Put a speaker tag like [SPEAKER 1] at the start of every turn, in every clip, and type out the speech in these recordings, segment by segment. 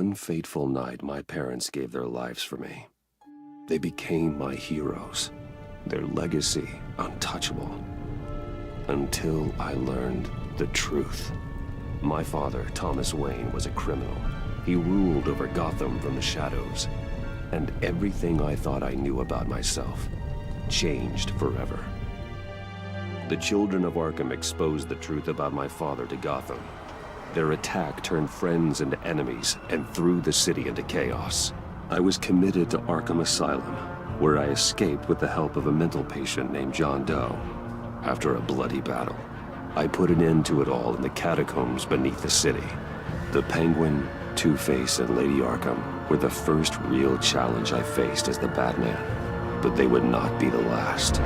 [SPEAKER 1] one fateful night, my parents gave their lives for me. They became my heroes, their legacy untouchable. Until I learned the truth. My father, Thomas Wayne, was a criminal. He ruled over Gotham from the shadows. And everything I thought I knew about myself changed forever. The children of Arkham exposed the truth about my father to Gotham. Their attack turned friends into enemies and threw the city into chaos. I was committed to Arkham Asylum, where I escaped with the help of a mental patient named John Doe. After a bloody battle, I put an end to it all in the catacombs beneath the city. The Penguin, Two-Face, and Lady Arkham were the first real challenge I faced as the Batman, but they would not be the last.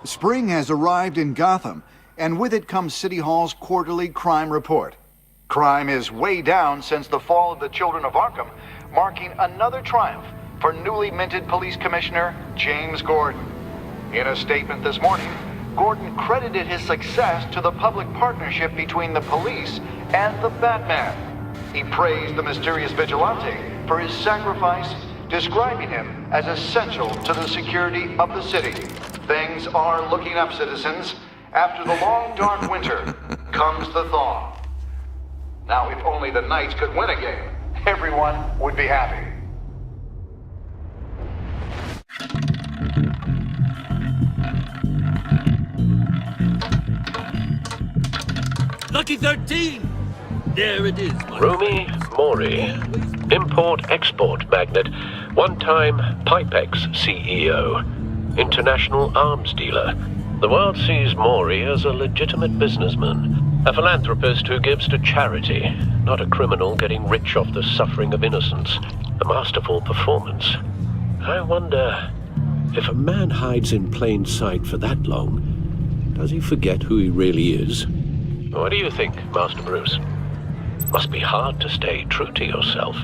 [SPEAKER 2] Spring has arrived in Gotham, and with it comes City Hall's quarterly crime report. Crime is way down since the fall of the Children of Arkham, marking another triumph for newly minted Police Commissioner James Gordon. In a statement this morning, Gordon credited his success to the public partnership between the police and the Batman. He praised the mysterious vigilante for his sacrifice, describing him as essential to the security of the city. Things are looking up, citizens. After the long, dark winter comes the thaw. Now, if only the Knights could win a game, everyone would be happy.
[SPEAKER 3] Lucky 13! There it is, my
[SPEAKER 4] Rumi Mori, import-export magnate, one-time Pipex CEO, international arms dealer. The world sees Mori as a legitimate businessman, a philanthropist who gives to charity, not a criminal getting rich off the suffering of innocence. A masterful performance. I wonder, if a man hides in plain sight for that long, does he forget who he really is? What do you think, Master Bruce? Must be hard to stay true to yourself.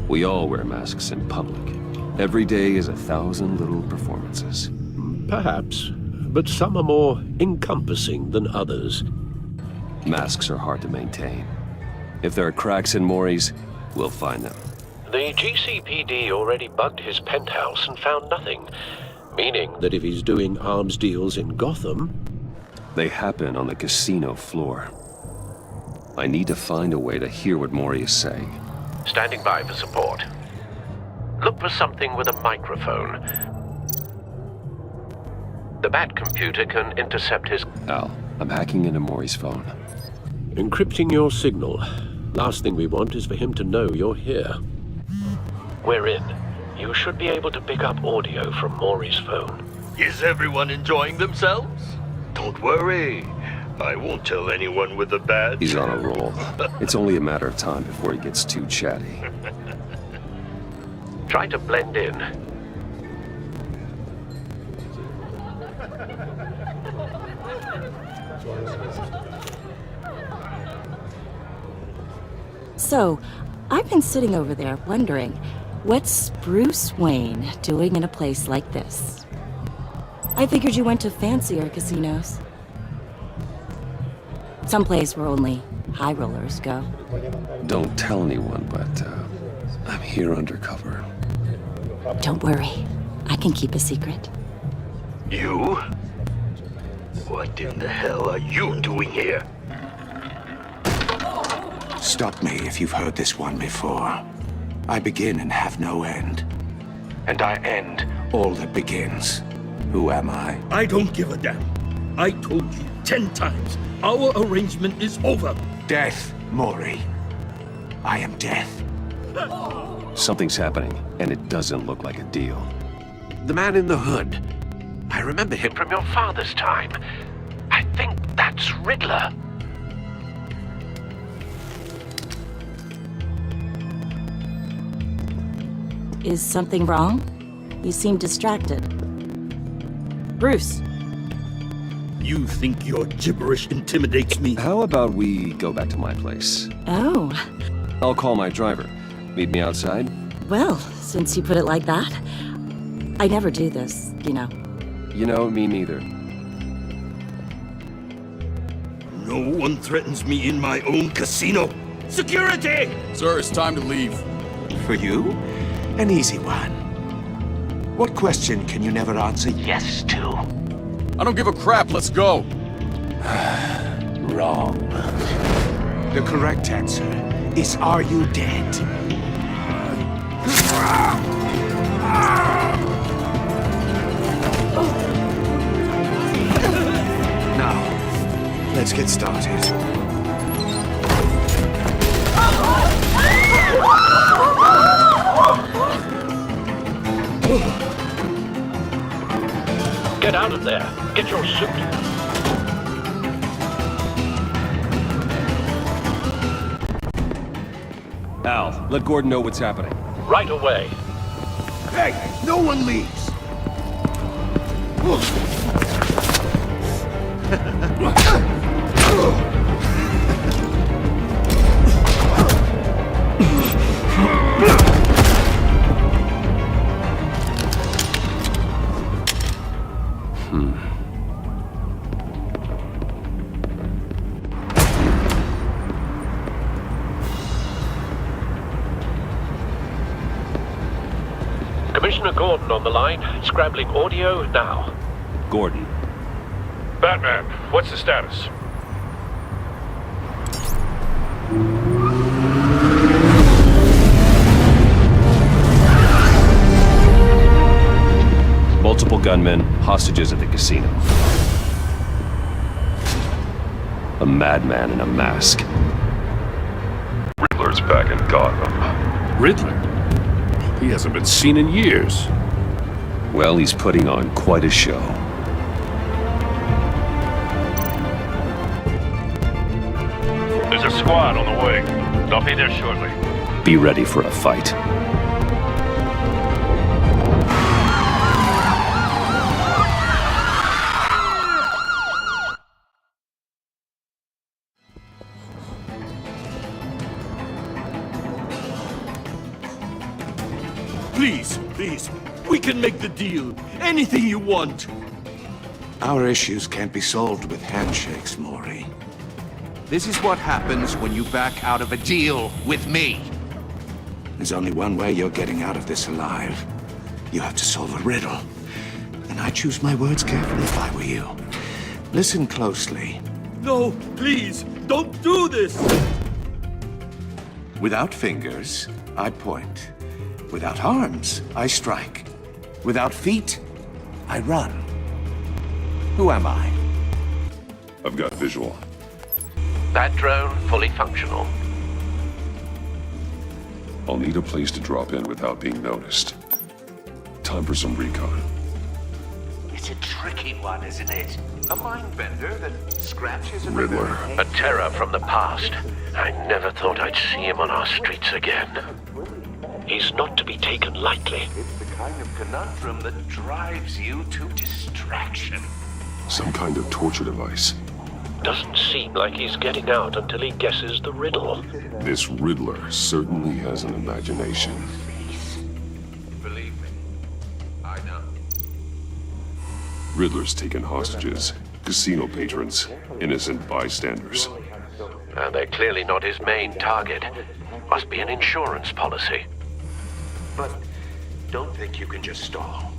[SPEAKER 1] We all wear masks in public. Every day is 1,000 little performances.
[SPEAKER 4] Perhaps, but some are more encompassing than others.
[SPEAKER 1] Masks are hard to maintain. If there are cracks in Mori's, we'll find them.
[SPEAKER 4] The GCPD already bugged his penthouse and found nothing, meaning that if he's doing arms deals in Gotham...
[SPEAKER 1] They happen on the casino floor. I need to find a way to hear what Mori is saying.
[SPEAKER 4] Standing by for support. Look for something with a microphone. The Bat computer can intercept his...
[SPEAKER 1] Al, I'm hacking into Mori's phone.
[SPEAKER 4] Encrypting your signal. Last thing we want is for him to know you're here. We're in. You should be able to pick up audio from Mori's phone.
[SPEAKER 3] Is everyone enjoying themselves?
[SPEAKER 5] Don't worry. I won't tell anyone with the badge.
[SPEAKER 1] He's on a roll. It's only a matter of time before he gets too chatty.
[SPEAKER 4] Try to blend in.
[SPEAKER 6] So, I've been sitting over there wondering, what's Bruce Wayne doing in a place like this? I figured you went to fancier casinos. Someplace where only high rollers go.
[SPEAKER 1] Don't tell anyone, but I'm here undercover.
[SPEAKER 6] Don't worry. I can keep a secret.
[SPEAKER 5] You? What in the hell are you doing here?
[SPEAKER 7] Stop me if you've heard this one before. I begin and have no end. And I end all that begins. Who am I?
[SPEAKER 3] I don't give a damn. I told you 10 times. Our arrangement is over.
[SPEAKER 7] Death, Mori. I am death.
[SPEAKER 1] Something's happening, and it doesn't look like a deal.
[SPEAKER 4] The man in the hood. I remember him from your father's time. I think that's Riddler.
[SPEAKER 6] Is something wrong? You seem distracted. Bruce.
[SPEAKER 3] You think your gibberish intimidates me?
[SPEAKER 1] How about we go back to my place?
[SPEAKER 6] Oh.
[SPEAKER 1] I'll call my driver. Meet me outside?
[SPEAKER 6] Well, since you put it like that, I never do this, you know.
[SPEAKER 1] You know, me neither.
[SPEAKER 3] No one threatens me in my own casino. Security!
[SPEAKER 8] Sir, it's time to leave.
[SPEAKER 7] For you, an easy one. What question can you never answer yes to?
[SPEAKER 8] I don't give a crap, let's go.
[SPEAKER 7] Wrong. The correct answer is, are you dead? Now, let's get started.
[SPEAKER 4] Get out of there. Get your suit.
[SPEAKER 1] Al, let Gordon know what's happening.
[SPEAKER 4] Right away.
[SPEAKER 7] Hey, no one leaves!
[SPEAKER 4] Commissioner Gordon on the line. Scrambling audio now.
[SPEAKER 1] Gordon.
[SPEAKER 9] Batman, what's the status?
[SPEAKER 1] Multiple gunmen, hostages at the casino. A madman in a mask.
[SPEAKER 9] Riddler's back in Gotham.
[SPEAKER 3] Riddler? He hasn't been seen in years.
[SPEAKER 1] Well, he's putting on quite a show.
[SPEAKER 9] There's a squad on the way. They'll be there shortly.
[SPEAKER 1] Be ready for a fight.
[SPEAKER 3] Please, please, we can make the deal. Anything you want.
[SPEAKER 7] Our issues can't be solved with handshakes, Maury.
[SPEAKER 10] This is what happens when you back out of a deal with me.
[SPEAKER 7] There's only one way you're getting out of this alive. You have to solve a riddle. And I choose my words carefully if I were you. Listen closely.
[SPEAKER 3] No, please, don't do this!
[SPEAKER 7] Without fingers, I point. Without arms, I strike. Without feet, I run. Who am I?
[SPEAKER 9] I've got visual.
[SPEAKER 4] That drone fully functional.
[SPEAKER 9] I'll need a place to drop in without being noticed. Time for some recon.
[SPEAKER 10] It's a tricky one, isn't it? A mind bender that scratches and
[SPEAKER 9] Riddler.
[SPEAKER 4] A terror from the past. I never thought I'd see him on our streets again. He's not to be taken lightly.
[SPEAKER 10] It's the kind of conundrum that drives you to distraction.
[SPEAKER 9] Some kind of torture device.
[SPEAKER 4] Doesn't seem like he's getting out until he guesses the riddle.
[SPEAKER 9] This Riddler certainly has an imagination.
[SPEAKER 10] Believe me, I know.
[SPEAKER 9] Riddler's taken hostages, casino patrons, innocent bystanders.
[SPEAKER 4] They're clearly not his main target. Must be an insurance policy.
[SPEAKER 10] But don't think you can just stall.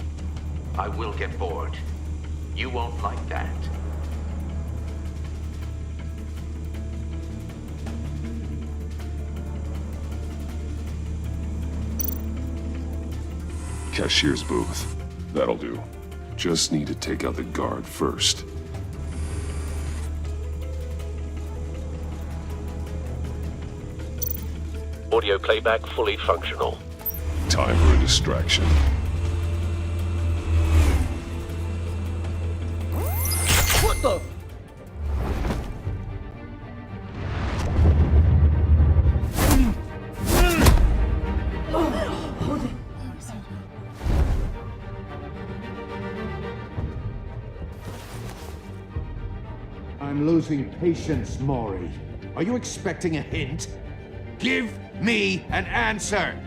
[SPEAKER 10] I will get bored. You won't like that.
[SPEAKER 9] Cashier's booth. That'll do. Just need to take out the guard first.
[SPEAKER 4] Audio playback fully functional.
[SPEAKER 9] Time for a distraction.
[SPEAKER 3] What the?
[SPEAKER 10] I'm losing patience, Maury. Are you expecting a hint? Give me an answer!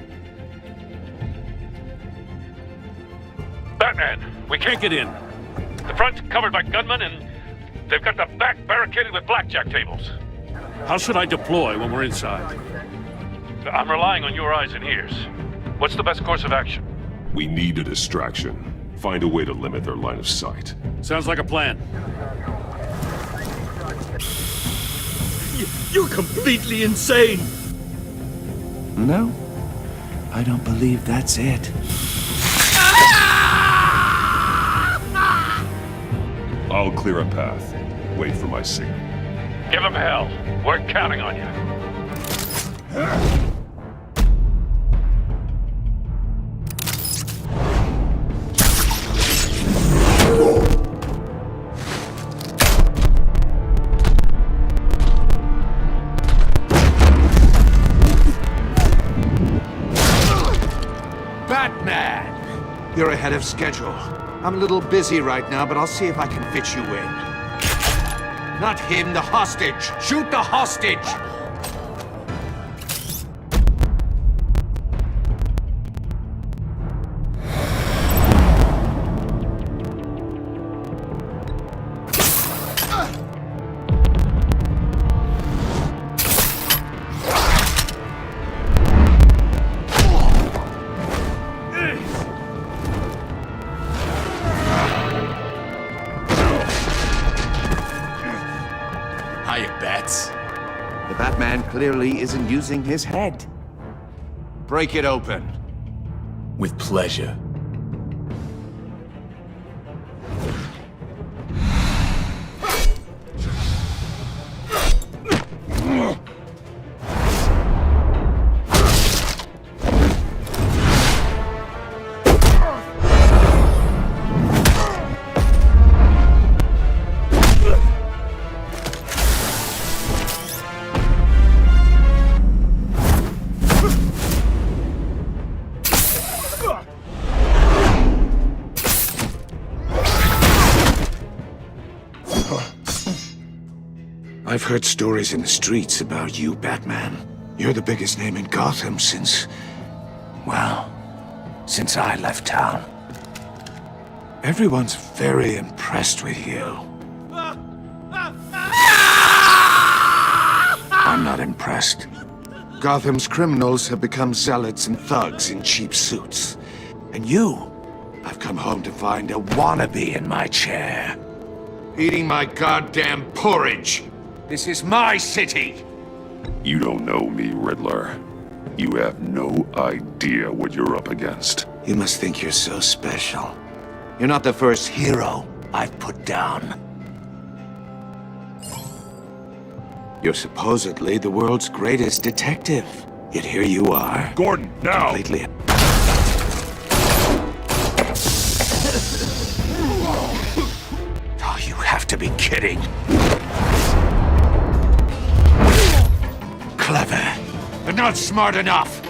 [SPEAKER 9] Batman, we can't get in. The front's covered by gunmen and
[SPEAKER 3] They've got the back barricaded with blackjack tables. How should I deploy when we're inside? I'm relying on your eyes and ears. What's the best course of action?
[SPEAKER 9] We need a distraction. Find a way to limit their line of sight.
[SPEAKER 3] Sounds like a plan. You're completely insane!
[SPEAKER 7] No, I don't believe that's it.
[SPEAKER 9] I'll clear a path. Wait for my signal.
[SPEAKER 3] Give them hell. We're counting on you.
[SPEAKER 7] Batman! You're ahead of schedule. I'm a little busy right now, but I'll see if I can fit you in. Not him, the hostage! Shoot the hostage!
[SPEAKER 8] Hiya, Bats.
[SPEAKER 7] The Batman clearly isn't using his head. Break it open.
[SPEAKER 8] With pleasure.
[SPEAKER 7] I've heard stories in the streets about you, Batman. You're the biggest name in Gotham since... well, since I left town. Everyone's very impressed with you. I'm not impressed. Gotham's criminals have become zealots and thugs in cheap suits. And you, I've come home to find a wannabe in my chair. Eating my goddamn porridge. This is my city!
[SPEAKER 9] You don't know me, Riddler. You have no idea what you're up against.
[SPEAKER 7] You must think you're so special. You're not the first hero I've put down. You're supposedly the world's greatest detective. Yet here you are.
[SPEAKER 9] Gordon, now!
[SPEAKER 7] Completely... Oh, you have to be kidding. Clever, but not smart enough.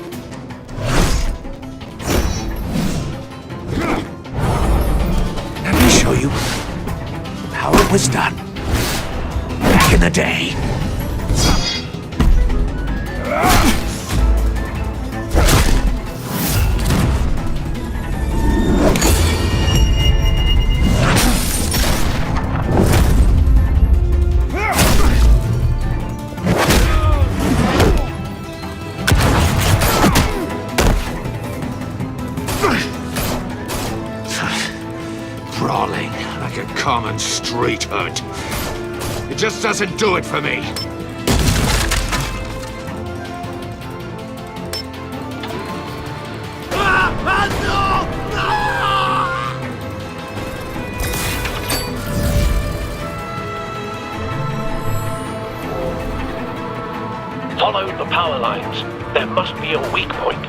[SPEAKER 7] Let me show you how it was done back in the day. Brawling like a common street hood. It just doesn't do it for me.
[SPEAKER 4] Follow the power lines. There must be a weak point.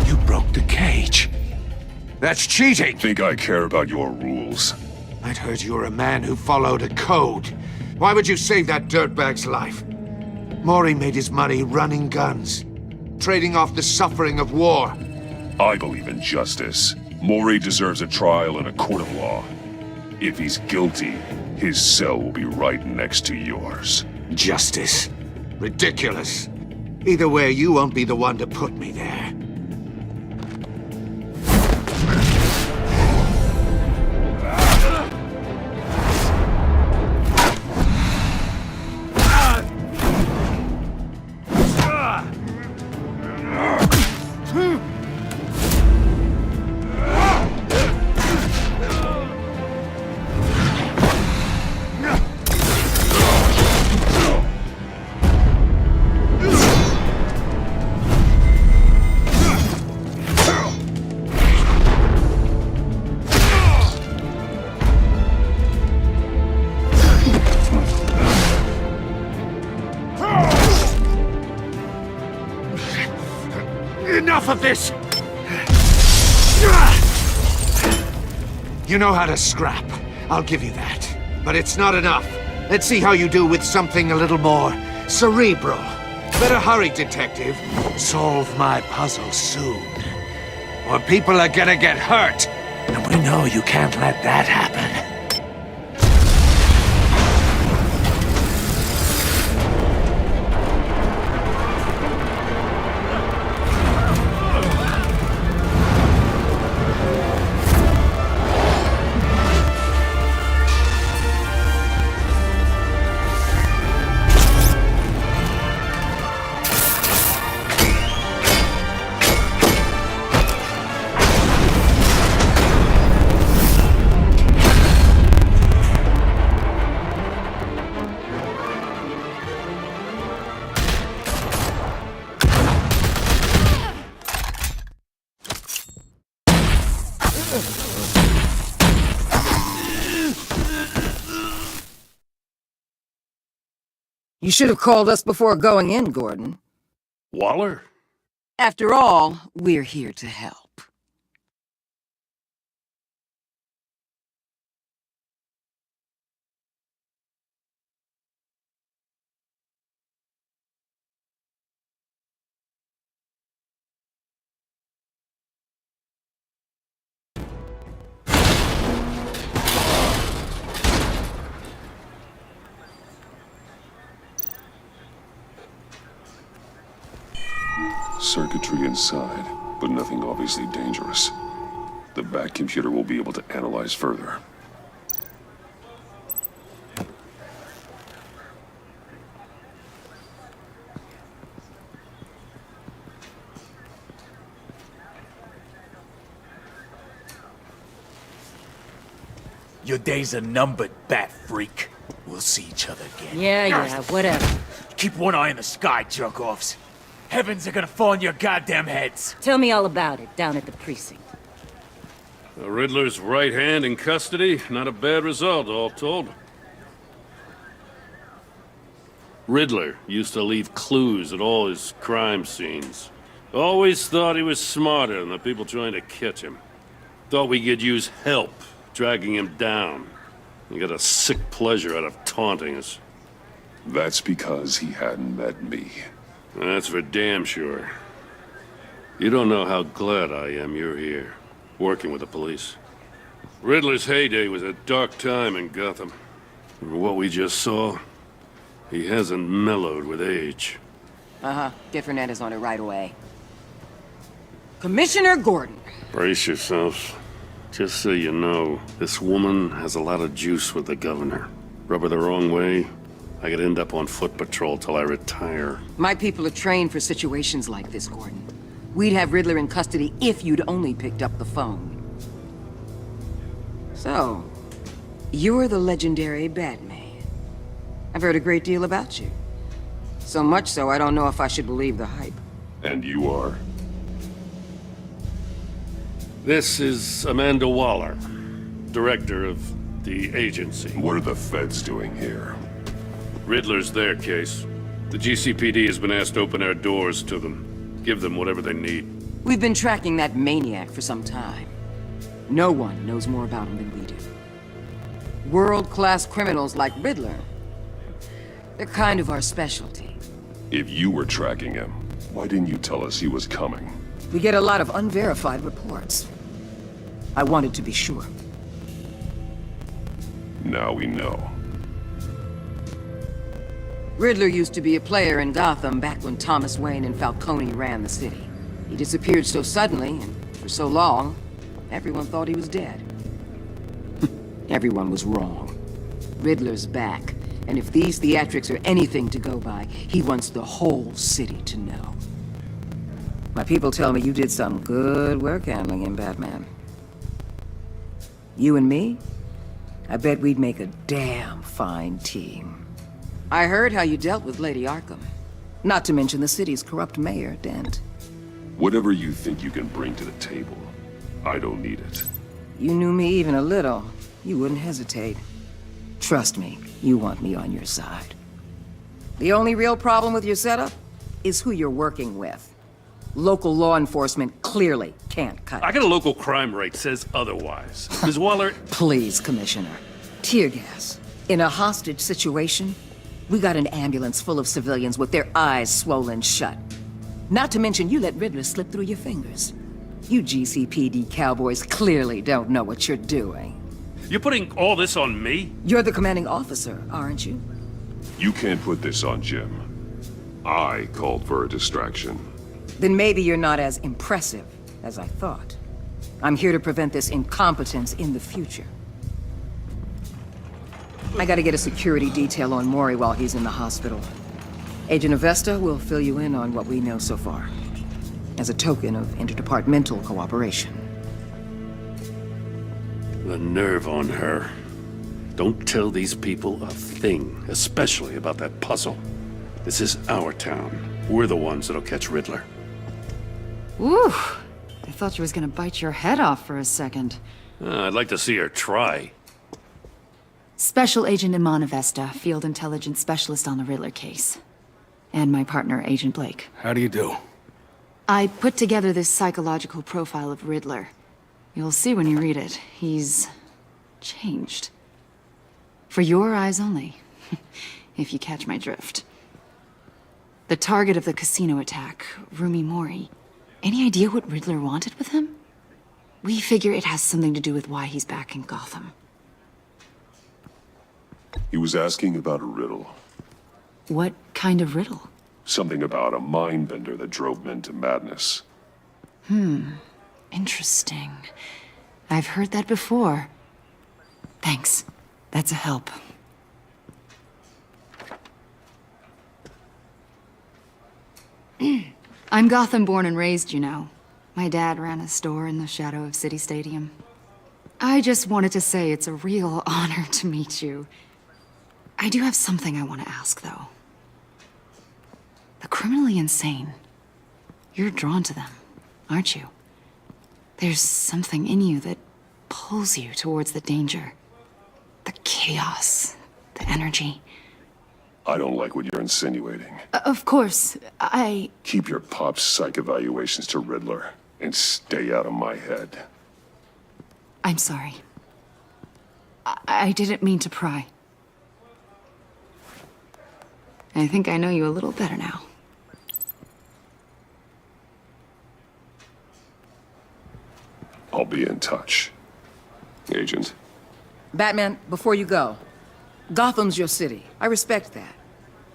[SPEAKER 7] You broke the cage. That's cheating!
[SPEAKER 9] Think I care about your rules?
[SPEAKER 7] I'd heard you were a man who followed a code. Why would you save that dirtbag's life? Maury made his money running guns, trading off the suffering of war.
[SPEAKER 9] I believe in justice. Mori deserves a trial in a court of law. If he's guilty, his cell will be right next to yours.
[SPEAKER 7] Justice. Ridiculous. Either way, you won't be the one to put me there. Enough of this! You know how to scrap. I'll give you that. But it's not enough. Let's see how you do with something a little more cerebral. Better hurry, detective. Solve my puzzle soon. Or people are gonna get hurt. And we know you can't let that happen.
[SPEAKER 11] You should have called us before going in, Gordon.
[SPEAKER 3] Waller?
[SPEAKER 11] After all, we're here to help.
[SPEAKER 9] Circuitry inside, but nothing obviously dangerous. The back computer will be able to analyze further.
[SPEAKER 8] Your days are numbered, bat freak. We'll see each other again.
[SPEAKER 6] Yeah, whatever.
[SPEAKER 8] Keep one eye in the sky, jerk-offs. Heavens are gonna fall on your goddamn heads.
[SPEAKER 6] Tell me all about it down at the precinct.
[SPEAKER 3] The Riddler's right hand in custody. Not a bad result, all told. Riddler used to leave clues at all his crime scenes. Always thought he was smarter than the people trying to catch him. Thought we could use help, dragging him down. He got a sick pleasure out of taunting us.
[SPEAKER 9] That's because he hadn't met me.
[SPEAKER 3] That's for damn sure. You don't know how glad I am you're here, working with the police. Riddler's heyday was a dark time in Gotham. For what we just saw, he hasn't mellowed with age.
[SPEAKER 11] Get Fernandez on it right away. Commissioner Gordon.
[SPEAKER 3] Brace yourselves. Just so you know, this woman has a lot of juice with the governor. Rub her the wrong way, I could end up on foot patrol till I retire.
[SPEAKER 11] My people are trained for situations like this, Gordon. We'd have Riddler in custody if you'd only picked up the phone. So, you're the legendary Batman. I've heard a great deal about you. So much so, I don't know if I should believe the hype.
[SPEAKER 9] And you are?
[SPEAKER 3] This is Amanda Waller, director of the agency.
[SPEAKER 9] What are the feds doing here?
[SPEAKER 3] Riddler's their case. The GCPD has been asked to open our doors to them. Give them whatever they need.
[SPEAKER 11] We've been tracking that maniac for some time. No one knows more about him than we do. World-class criminals like Riddler. They're kind of our specialty.
[SPEAKER 9] If you were tracking him, why didn't you tell us he was coming?
[SPEAKER 11] We get a lot of unverified reports. I wanted to be sure.
[SPEAKER 9] Now we know.
[SPEAKER 11] Riddler used to be a player in Gotham back when Thomas Wayne and Falcone ran the city. He disappeared so suddenly and for so long, everyone thought he was dead. Everyone was wrong. Riddler's back, and if these theatrics are anything to go by, he wants the whole city to know. My people tell me you did some good work handling him, Batman. You and me? I bet we'd make a damn fine team. I heard how you dealt with Lady Arkham. Not to mention the city's corrupt mayor, Dent.
[SPEAKER 9] Whatever you think you can bring to the table, I don't need it.
[SPEAKER 11] You knew me even a little, you wouldn't hesitate. Trust me, you want me on your side. The only real problem with your setup is who you're working with. Local law enforcement clearly can't cut it.
[SPEAKER 3] I got a local crime rate says otherwise. Ms. Waller...
[SPEAKER 11] Please, Commissioner. Tear gas. In a hostage situation, we got an ambulance full of civilians with their eyes swollen shut. Not to mention you let Riddler slip through your fingers. You GCPD cowboys clearly don't know what you're doing.
[SPEAKER 3] You're putting all this on me?
[SPEAKER 11] You're the commanding officer, aren't you?
[SPEAKER 9] You can't put this on Jim. I called for a distraction.
[SPEAKER 11] Then maybe you're not as impressive as I thought. I'm here to prevent this incompetence in the future. I gotta get a security detail on Mori while he's in the hospital. Agent Avesta will fill you in on what we know so far, as a token of interdepartmental cooperation.
[SPEAKER 3] The nerve on her. Don't tell these people a thing, especially about that puzzle. This is our town. We're the ones that'll catch Riddler.
[SPEAKER 12] Woo! I thought she was gonna bite your head off for a second.
[SPEAKER 3] I'd like to see her try.
[SPEAKER 12] Special Agent Iman Avesta, Field Intelligence Specialist on the Riddler case. And my partner, Agent Blake.
[SPEAKER 7] How do you do?
[SPEAKER 12] I put together this psychological profile of Riddler. You'll see when you read it. He's... changed. For your eyes only, if you catch my drift. The target of the casino attack, Rumi Mori. Any idea what Riddler wanted with him? We figure it has something to do with why he's back in Gotham.
[SPEAKER 9] He was asking about a riddle.
[SPEAKER 12] What kind of riddle?
[SPEAKER 9] Something about a mind bender that drove men to madness.
[SPEAKER 12] Interesting. I've heard that before. Thanks. That's a help. I'm Gotham born and raised, you know. My dad ran a store in the shadow of City Stadium. I just wanted to say it's a real honor to meet you. I do have something I want to ask, though. The criminally insane. You're drawn to them, aren't you? There's something in you that pulls you towards the danger. The chaos, the energy.
[SPEAKER 9] I don't like what you're insinuating.
[SPEAKER 12] Of course,
[SPEAKER 9] Keep your pop psych evaluations to Riddler and stay out of my head.
[SPEAKER 12] I'm sorry. I didn't mean to pry. I think I know you a little better now.
[SPEAKER 9] I'll be in touch. Agent.
[SPEAKER 11] Batman, before you go, Gotham's your city. I respect that.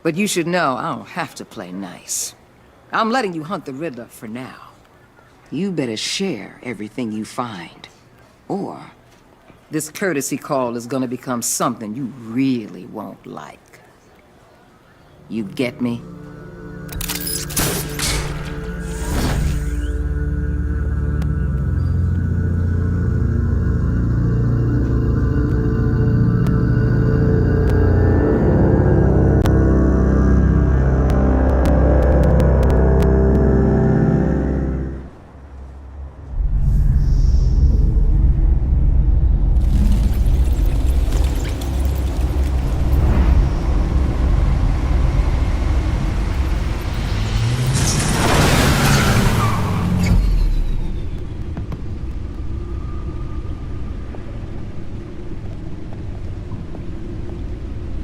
[SPEAKER 11] But you should know I don't have to play nice. I'm letting you hunt the Riddler for now. You better share everything you find. Or this courtesy call is gonna become something you really won't like. You get me?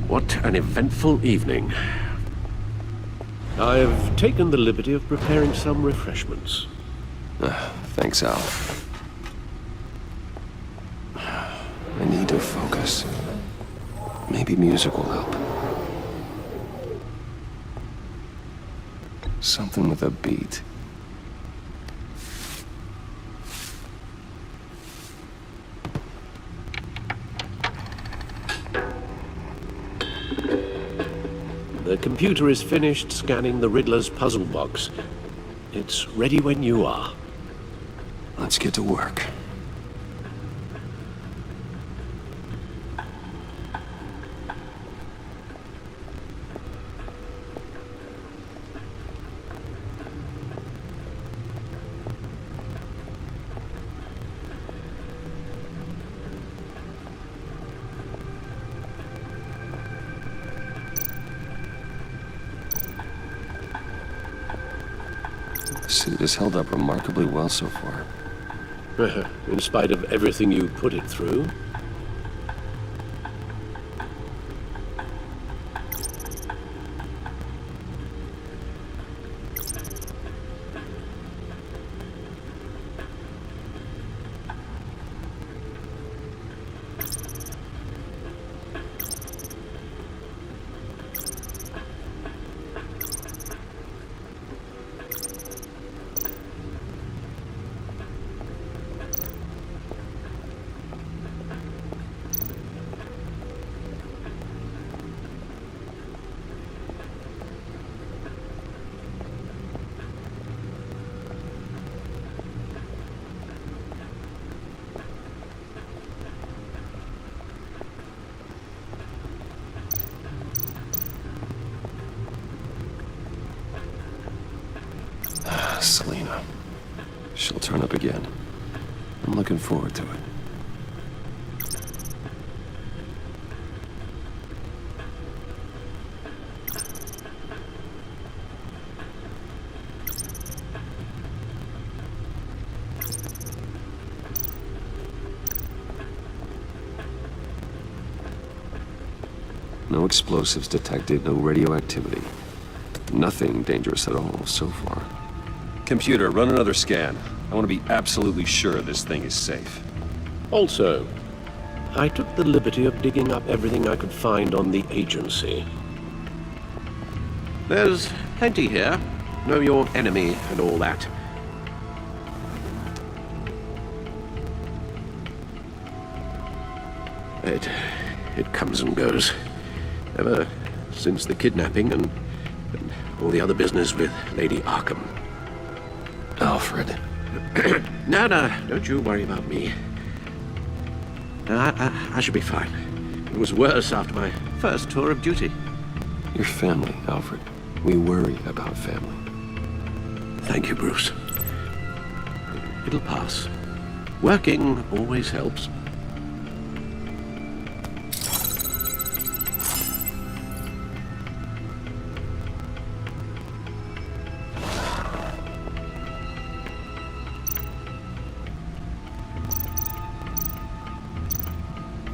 [SPEAKER 1] What an eventful evening. I've taken the liberty of preparing some refreshments. Thanks, Al. I need to focus. Maybe music will help. Something with a beat.
[SPEAKER 4] The computer is finished scanning the Riddler's puzzle box. It's ready when you are.
[SPEAKER 1] Let's get to work. The suit has held up remarkably well so far.
[SPEAKER 4] In spite of everything you put it through.
[SPEAKER 1] Selena. She'll turn up again. I'm looking forward to it. No explosives detected, no radioactivity. Nothing dangerous at all so far. Computer, run another scan. I want to be absolutely sure this thing is safe.
[SPEAKER 4] Also, I took the liberty of digging up everything I could find on the agency. There's plenty here. Know your enemy and all that. It comes and goes. Ever since the kidnapping and all the other business with Lady Arkham.
[SPEAKER 1] Alfred.
[SPEAKER 4] No, don't you worry about me. I should be fine. It was worse after my first tour of duty.
[SPEAKER 1] Your family, Alfred. We worry about family.
[SPEAKER 4] Thank you, Bruce. It'll pass. Working always helps.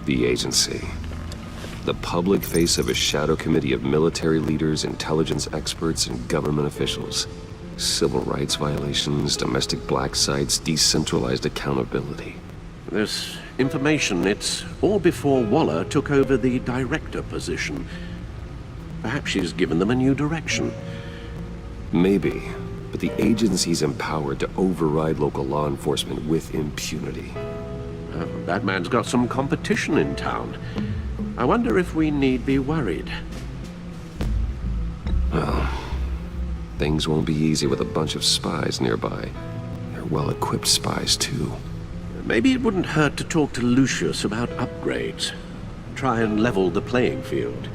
[SPEAKER 1] The agency. The public face of a shadow committee of military leaders, intelligence experts, and government officials. Civil rights violations, domestic black sites, decentralized accountability.
[SPEAKER 4] This information, it's all before Waller took over the director position. Perhaps she's given them a new direction.
[SPEAKER 1] Maybe, but the agency's empowered to override local law enforcement with impunity.
[SPEAKER 4] Batman's got some competition in town. I wonder if we need be worried.
[SPEAKER 1] Well, things won't be easy with a bunch of spies nearby. They're well-equipped spies, too.
[SPEAKER 4] Maybe it wouldn't hurt to talk to Lucius about upgrades. Try and level the playing field.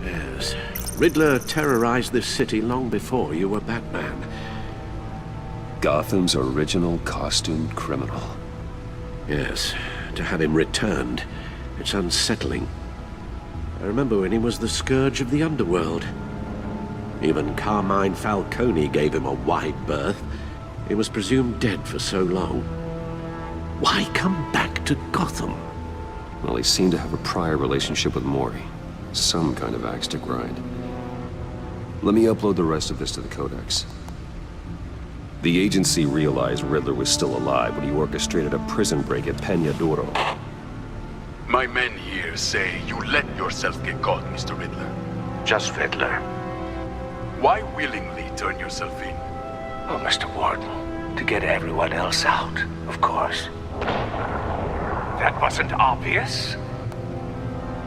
[SPEAKER 4] Yes, Riddler terrorized this city long before you were Batman.
[SPEAKER 1] Gotham's original costumed criminal.
[SPEAKER 4] Yes, to have him returned, it's unsettling. I remember when he was the scourge of the underworld. Even Carmine Falcone gave him a wide berth. He was presumed dead for so long. Why come back to Gotham?
[SPEAKER 1] Well, he seemed to have a prior relationship with Mori. Some kind of axe to grind. Let me upload the rest of this to the Codex. The agency realized Riddler was still alive when he orchestrated a prison break at Peña Duro.
[SPEAKER 5] My men here say you let yourself get caught, Mr. Riddler.
[SPEAKER 10] Just Riddler.
[SPEAKER 5] Why willingly turn yourself in?
[SPEAKER 10] Oh, Mr. Warden, to get everyone else out, of course. That wasn't obvious.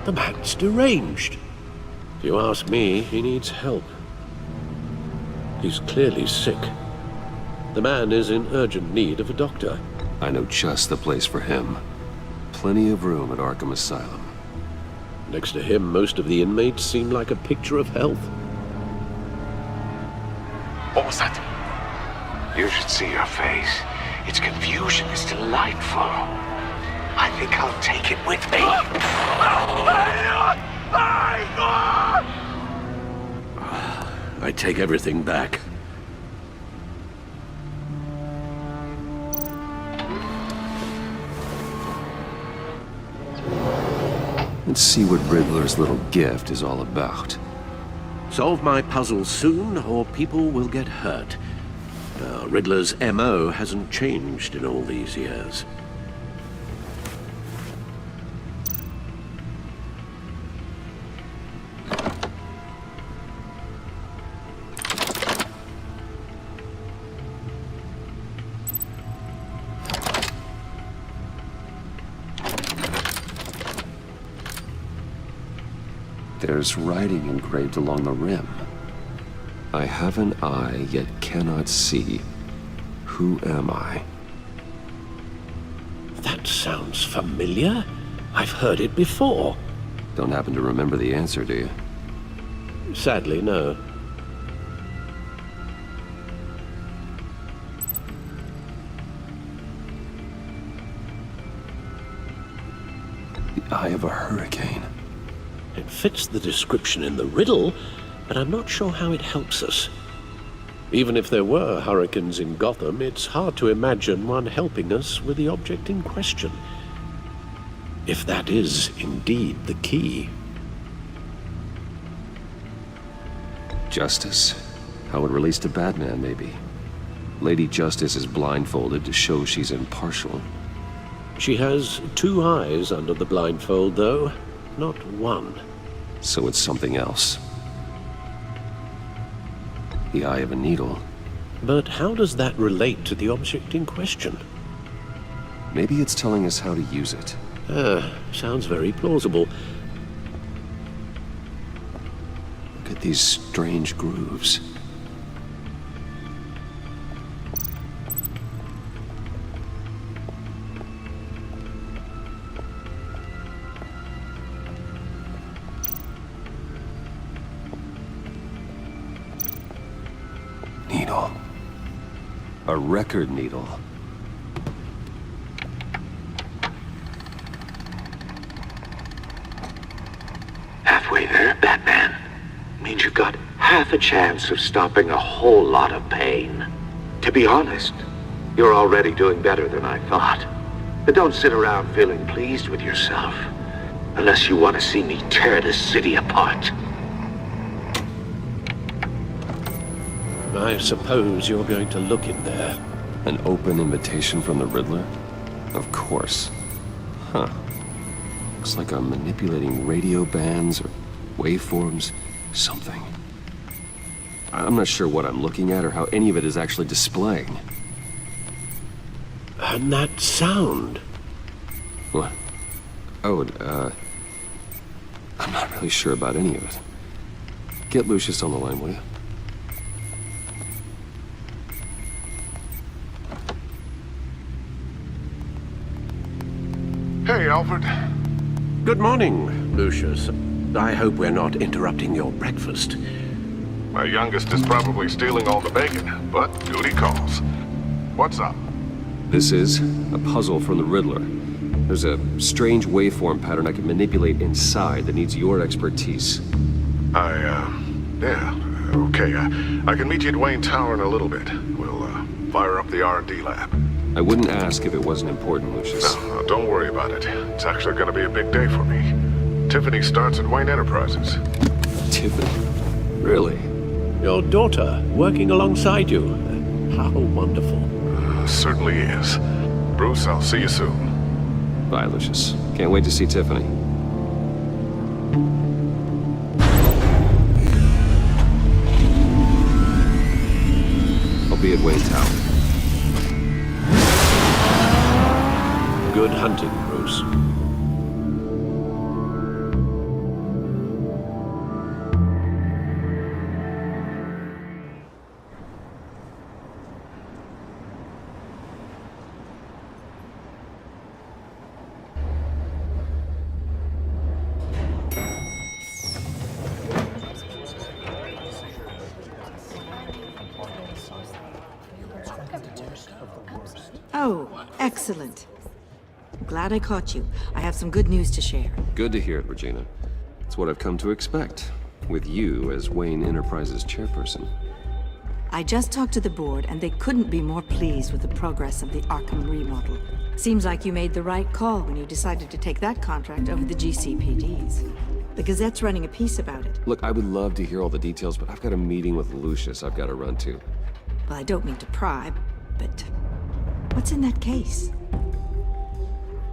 [SPEAKER 4] The man's deranged. If you ask me, he needs help. He's clearly sick. The man is in urgent need of a doctor.
[SPEAKER 1] I know just the place for him. Plenty of room at Arkham Asylum.
[SPEAKER 4] Next to him, most of the inmates seem like a picture of health.
[SPEAKER 5] What was that?
[SPEAKER 10] You should see your face. Its confusion is delightful. I think I'll take it with me.
[SPEAKER 4] I take everything back.
[SPEAKER 1] Let's see what Riddler's little gift is all about.
[SPEAKER 4] Solve my puzzle soon, or people will get hurt. Riddler's MO hasn't changed in all these years.
[SPEAKER 1] There's writing engraved along the rim. I have an eye, yet cannot see. Who am I?
[SPEAKER 4] That sounds familiar. I've heard it before.
[SPEAKER 1] Don't happen to remember the answer, do you?
[SPEAKER 4] Sadly, no.
[SPEAKER 1] The eye of a hurricane.
[SPEAKER 4] It fits the description in the riddle, but I'm not sure how it helps us. Even if there were hurricanes in Gotham, it's hard to imagine one helping us with the object in question. If that is indeed the key.
[SPEAKER 1] Justice. How it relates to Batman, maybe. Lady Justice is blindfolded to show she's impartial.
[SPEAKER 4] She has two eyes under the blindfold, though. Not one.
[SPEAKER 1] So it's something else. The eye of a needle.
[SPEAKER 4] But how does that relate to the object in question?
[SPEAKER 1] Maybe it's telling us how to use it.
[SPEAKER 4] Sounds very plausible.
[SPEAKER 1] Look at these strange grooves. Needle. A record needle.
[SPEAKER 10] Halfway there, Batman. Means you've got half a chance of stopping a whole lot of pain. To be honest, you're already doing better than I thought. But don't sit around feeling pleased with yourself. Unless you want to see me tear this city apart.
[SPEAKER 4] I suppose you're going to look in there.
[SPEAKER 1] An open invitation from the Riddler? Of course. Huh. Looks like I'm manipulating radio bands or waveforms, something. I'm not sure what I'm looking at or how any of it is actually displaying.
[SPEAKER 4] And that sound.
[SPEAKER 1] What? Oh, I'm not really sure about any of it. Get Lucius on the line, will you?
[SPEAKER 13] Hey, Alfred.
[SPEAKER 4] Good morning, Lucius. I hope we're not interrupting your breakfast.
[SPEAKER 13] My youngest is probably stealing all the bacon, but duty calls. What's up?
[SPEAKER 1] This is a puzzle from the Riddler. There's a strange waveform pattern I can manipulate inside that needs your expertise.
[SPEAKER 13] Yeah, okay. I can meet you at Wayne Tower in a little bit. We'll, fire up the R&D lab.
[SPEAKER 1] I wouldn't ask if it wasn't important, Lucius.
[SPEAKER 13] No, don't worry about it. It's actually gonna be a big day for me. Tiffany starts at Wayne Enterprises.
[SPEAKER 1] Tiffany? Really?
[SPEAKER 14] Your daughter working alongside you. How wonderful.
[SPEAKER 13] Certainly is. Bruce, I'll see you soon.
[SPEAKER 1] Bye, Lucius. Can't wait to see Tiffany. I'll be at Wayne Tower.
[SPEAKER 14] Good hunting, Bruce.
[SPEAKER 15] Oh, excellent. Glad I caught you. I have some good news to share.
[SPEAKER 1] Good to hear it, Regina. It's what I've come to expect, with you as Wayne Enterprises chairperson.
[SPEAKER 15] I just talked to the board, and they couldn't be more pleased with the progress of the Arkham remodel. Seems like you made the right call when you decided to take that contract over the GCPD's. The Gazette's running a piece about it.
[SPEAKER 1] Look, I would love to hear all the details, but I've got a meeting with Lucius I've got to run to.
[SPEAKER 15] Well, I don't mean to pry, but what's in that case?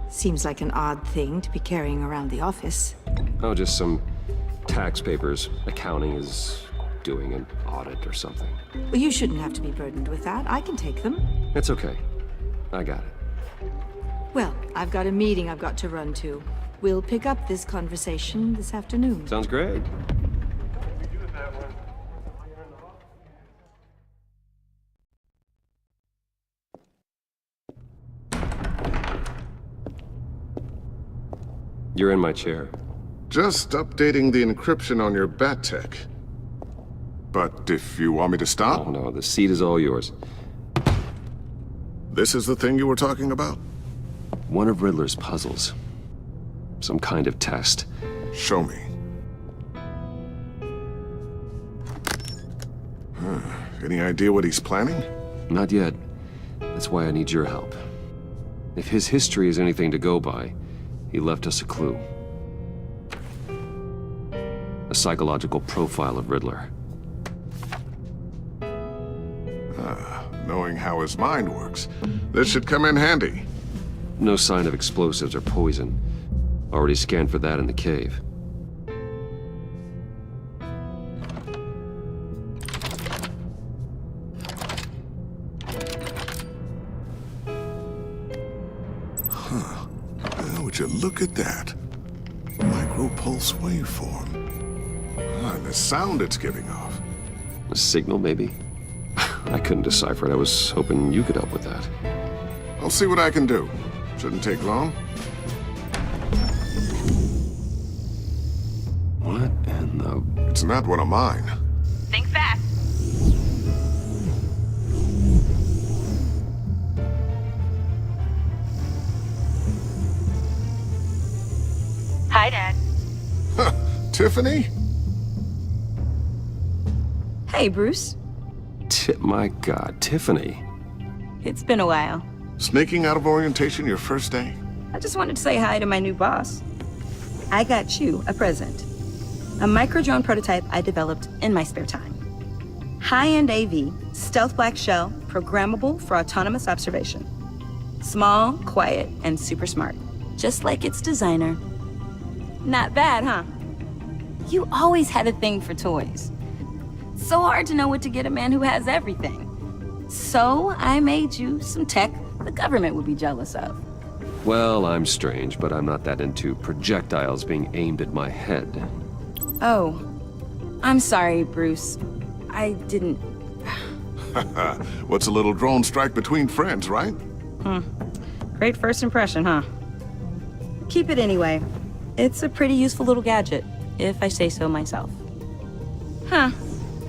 [SPEAKER 15] Seems like an odd thing to be carrying around the office.
[SPEAKER 1] Oh, just some tax papers. Accounting is doing an audit or something.
[SPEAKER 15] Well, you shouldn't have to be burdened with that. I can take them.
[SPEAKER 1] It's okay. I got it.
[SPEAKER 15] Well, I've got a meeting I've got to run to. We'll pick up this conversation this afternoon.
[SPEAKER 1] Sounds great. You're in my chair.
[SPEAKER 13] Just updating the encryption on your bat tech. But if you want me to stop?
[SPEAKER 1] Oh no, the seat is all yours.
[SPEAKER 13] This is the thing you were talking about?
[SPEAKER 1] One of Riddler's puzzles. Some kind of test.
[SPEAKER 13] Show me. Any idea what he's planning?
[SPEAKER 1] Not yet. That's why I need your help. If his history is anything to go by, he left us a clue. A psychological profile of Riddler.
[SPEAKER 13] Knowing how his mind works, this should come in handy.
[SPEAKER 1] No sign of explosives or poison. Already scanned for that in the cave.
[SPEAKER 13] Would you look at that? Micro-pulse waveform. And the sound it's giving off.
[SPEAKER 1] A signal, maybe? I couldn't decipher it. I was hoping you could help with that.
[SPEAKER 13] I'll see what I can do. Shouldn't take long.
[SPEAKER 1] What in the...
[SPEAKER 13] It's not one of mine.
[SPEAKER 16] Think fast. Hi, Dad.
[SPEAKER 13] Tiffany?
[SPEAKER 6] Hey, Bruce.
[SPEAKER 1] My God, Tiffany.
[SPEAKER 6] It's been a while.
[SPEAKER 13] Sneaking out of orientation your first day?
[SPEAKER 6] I just wanted to say hi to my new boss. I got you a present. A micro-drone prototype I developed in my spare time. High-end AV, stealth black shell, programmable for autonomous observation. Small, quiet, and super smart. Just like its designer. Not bad, huh? You always had a thing for toys. So hard to know what to get a man who has everything. So I made you some tech the government would be jealous of.
[SPEAKER 1] Well, I'm strange, but I'm not that into projectiles being aimed at my head.
[SPEAKER 6] Oh, I'm sorry, Bruce. I didn't...
[SPEAKER 13] What's a little drone strike between friends, right?
[SPEAKER 6] Great first impression, huh? Keep it anyway. It's a pretty useful little gadget, if I say so myself. Huh.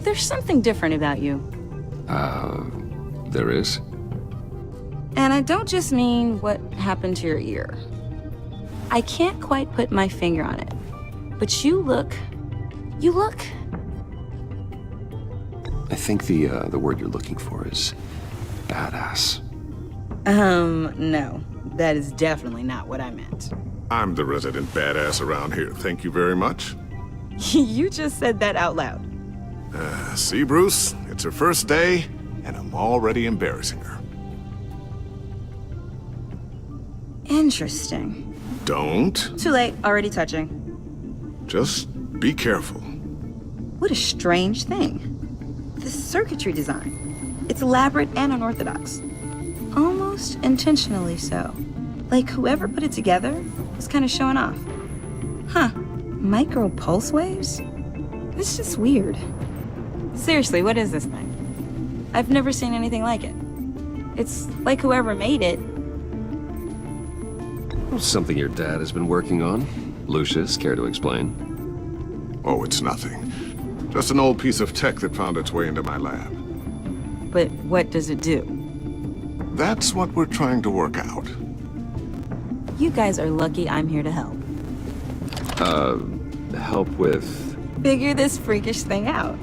[SPEAKER 6] There's something different about you.
[SPEAKER 1] There is?
[SPEAKER 6] And I don't just mean what happened to your ear. I can't quite put my finger on it. But you look...
[SPEAKER 1] I think the word you're looking for is badass.
[SPEAKER 6] No. That is definitely not what I meant.
[SPEAKER 13] I'm the resident badass around here. Thank you very much.
[SPEAKER 6] You just said that out loud.
[SPEAKER 13] See, Bruce? It's her first day, and I'm already embarrassing her.
[SPEAKER 6] Interesting.
[SPEAKER 13] Don't.
[SPEAKER 6] Too late, already touching.
[SPEAKER 13] Just be careful.
[SPEAKER 6] What a strange thing. The circuitry design. It's elaborate and unorthodox. Almost intentionally so. Like whoever put it together was kind of showing off. Huh. Micro pulse waves? It's just weird. Seriously, what is this thing? I've never seen anything like it. It's like whoever made it.
[SPEAKER 1] Something your dad has been working on. Lucius, care to explain?
[SPEAKER 13] Oh, it's nothing. Just an old piece of tech that found its way into my lab.
[SPEAKER 6] But what does it do?
[SPEAKER 13] That's what we're trying to work out.
[SPEAKER 6] You guys are lucky I'm here to help.
[SPEAKER 1] Help with...
[SPEAKER 6] Figure this freakish thing out.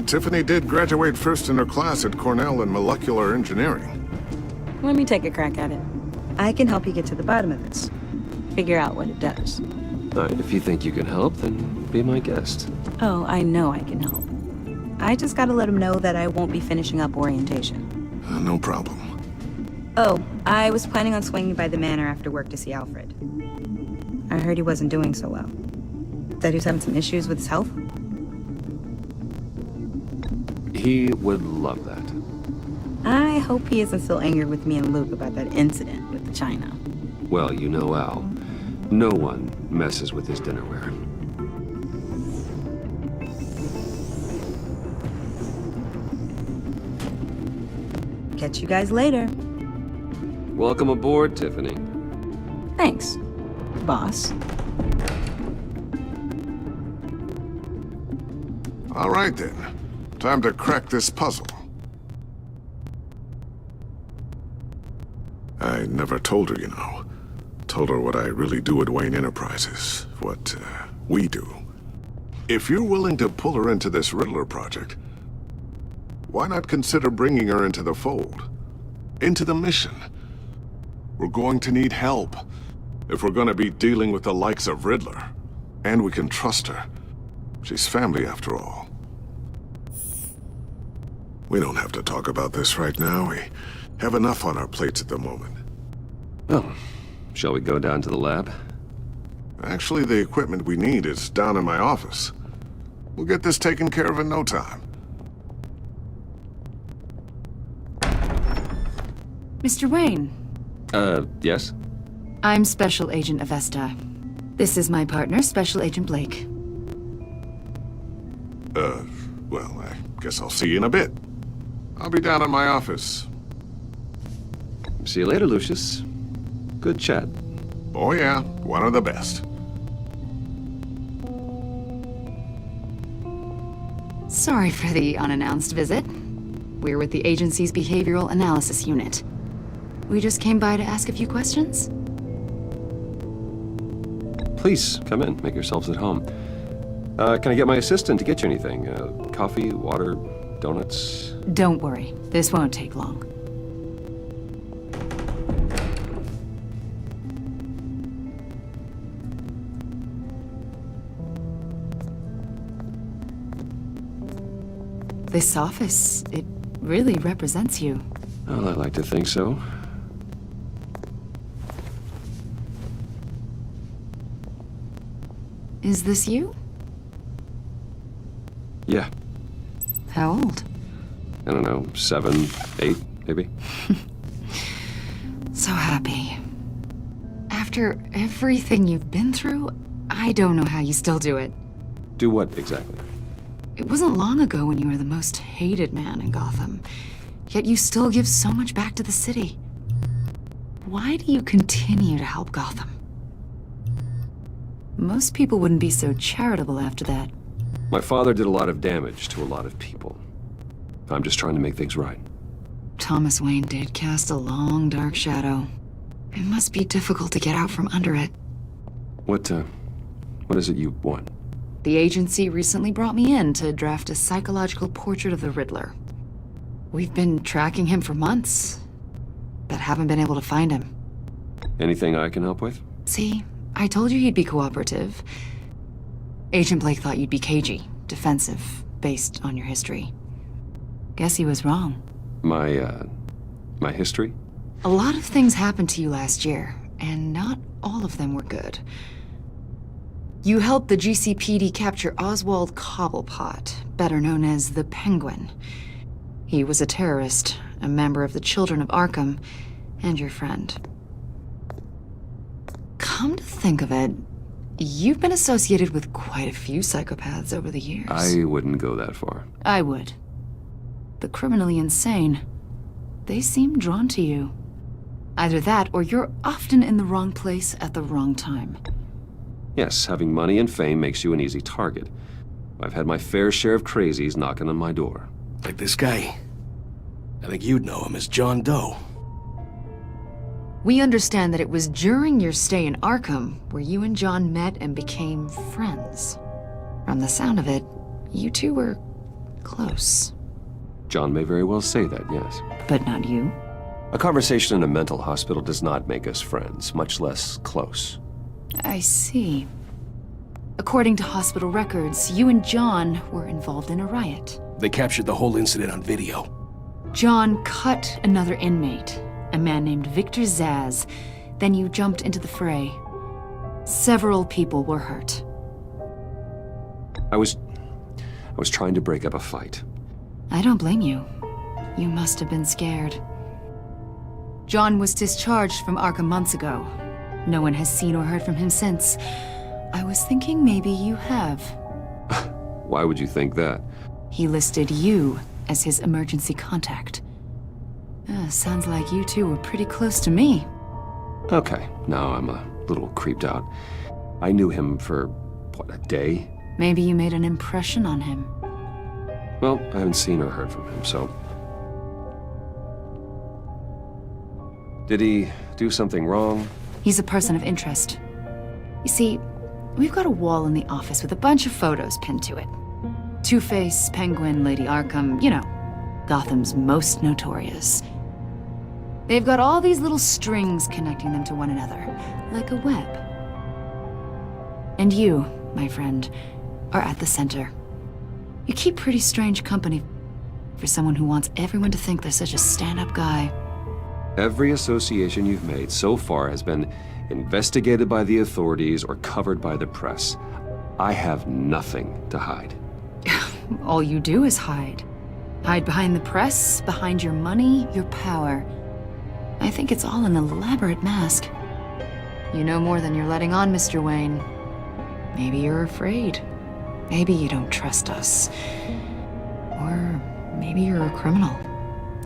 [SPEAKER 13] Tiffany did graduate first in her class at Cornell in molecular engineering.
[SPEAKER 6] Let me take a crack at it. I can help you get to the bottom of this. Figure out what it does.
[SPEAKER 1] If you think you can help, then be my guest.
[SPEAKER 6] Oh, I know I can help. I just gotta let him know that I won't be finishing up orientation.
[SPEAKER 13] No problem.
[SPEAKER 6] Oh, I was planning on swinging by the manor after work to see Alfred. I heard he wasn't doing so well. That he was having some issues with his health.
[SPEAKER 1] He would love that.
[SPEAKER 6] I hope he isn't still angry with me and Luke about that incident with the china.
[SPEAKER 1] Well, you know Al. No one messes with his dinnerware.
[SPEAKER 6] Catch you guys later.
[SPEAKER 1] Welcome aboard, Tiffany.
[SPEAKER 6] Thanks, boss.
[SPEAKER 13] All right, then. Time to crack this puzzle. I never told her, you know. Told her what I really do at Wayne Enterprises. What, we do. If you're willing to pull her into this Riddler project, why not consider bringing her into the fold? Into the mission? We're going to need help if we're going to be dealing with the likes of Riddler. And we can trust her. She's family, after all. We don't have to talk about this right now. We have enough on our plates at the moment.
[SPEAKER 1] Well, shall we go down to the lab?
[SPEAKER 13] Actually, the equipment we need is down in my office. We'll get this taken care of in no time.
[SPEAKER 12] Mr. Wayne.
[SPEAKER 1] Yes?
[SPEAKER 12] I'm Special Agent Avesta. This is my partner, Special Agent Blake.
[SPEAKER 13] Well, I guess I'll see you in a bit. I'll be down in my office.
[SPEAKER 1] See you later, Lucius. Good chat.
[SPEAKER 13] Oh yeah, one of the best.
[SPEAKER 12] Sorry for the unannounced visit. We're with the agency's Behavioral Analysis Unit. We just came by to ask a few questions.
[SPEAKER 1] Please, come in. Make yourselves at home. Can I get my assistant to get you anything? Coffee, water, donuts?
[SPEAKER 12] Don't worry, this won't take long. This office, it really represents you.
[SPEAKER 1] Well, I like to think so.
[SPEAKER 12] Is this you?
[SPEAKER 1] Yeah.
[SPEAKER 12] How old?
[SPEAKER 1] I don't know, 7, 8, maybe?
[SPEAKER 12] So happy. After everything you've been through, I don't know how you still do it.
[SPEAKER 1] Do what, exactly?
[SPEAKER 12] It wasn't long ago when you were the most hated man in Gotham, yet you still give so much back to the city. Why do you continue to help Gotham? Most people wouldn't be so charitable after that.
[SPEAKER 1] My father did a lot of damage to a lot of people. I'm just trying to make things right.
[SPEAKER 12] Thomas Wayne did cast a long, dark shadow. It must be difficult to get out from under it.
[SPEAKER 1] What is it you want?
[SPEAKER 12] The agency recently brought me in to draft a psychological portrait of the Riddler. We've been tracking him for months, but haven't been able to find him.
[SPEAKER 1] Anything I can help with?
[SPEAKER 12] See, I told you he'd be cooperative. Agent Blake thought you'd be cagey, defensive, based on your history. Guess he was wrong.
[SPEAKER 1] My history?
[SPEAKER 12] A lot of things happened to you last year, and not all of them were good. You helped the GCPD capture Oswald Cobblepot, better known as the Penguin. He was a terrorist, a member of the Children of Arkham, and your friend. Come to think of it, you've been associated with quite a few psychopaths over the years.
[SPEAKER 1] I wouldn't go that far.
[SPEAKER 12] I would. The criminally insane, they seem drawn to you. Either that, or you're often in the wrong place at the wrong time.
[SPEAKER 1] Yes, having money and fame makes you an easy target. I've had my fair share of crazies knocking on my door.
[SPEAKER 17] Like this guy. I think you'd know him as John Doe.
[SPEAKER 12] We understand that it was during your stay in Arkham where you and John met and became friends. From the sound of it, you two were close.
[SPEAKER 1] John may very well say that, yes.
[SPEAKER 12] But not you?
[SPEAKER 1] A conversation in a mental hospital does not make us friends, much less close.
[SPEAKER 12] I see. According to hospital records, you and John were involved in a riot.
[SPEAKER 17] They captured the whole incident on video.
[SPEAKER 12] John cut another inmate, a man named Victor Zaz. Then you jumped into the fray. Several people were hurt.
[SPEAKER 1] I was trying to break up a fight.
[SPEAKER 12] I don't blame you. You must have been scared. John was discharged from Arkham months ago. No one has seen or heard from him since. I was thinking maybe you have.
[SPEAKER 1] Why would you think that?
[SPEAKER 12] He listed you as his emergency contact. Sounds like you two were pretty close to me.
[SPEAKER 1] Okay, now I'm a little creeped out. I knew him for, what, a day?
[SPEAKER 12] Maybe you made an impression on him.
[SPEAKER 1] Well, I haven't seen or heard from him, so... Did he do something wrong?
[SPEAKER 12] He's a person of interest. You see, we've got a wall in the office with a bunch of photos pinned to it. Two-Face, Penguin, Lady Arkham, you know, Gotham's most notorious. They've got all these little strings connecting them to one another, like a web. And you, my friend, are at the center. You keep pretty strange company for someone who wants everyone to think they're such a stand-up guy.
[SPEAKER 1] Every association you've made so far has been investigated by the authorities or covered by the press. I have nothing to hide.
[SPEAKER 12] All you do is hide. Hide behind the press, behind your money, your power. I think it's all an elaborate mask. You know more than you're letting on, Mr. Wayne. Maybe you're afraid. Maybe you don't trust us. Or maybe you're a criminal,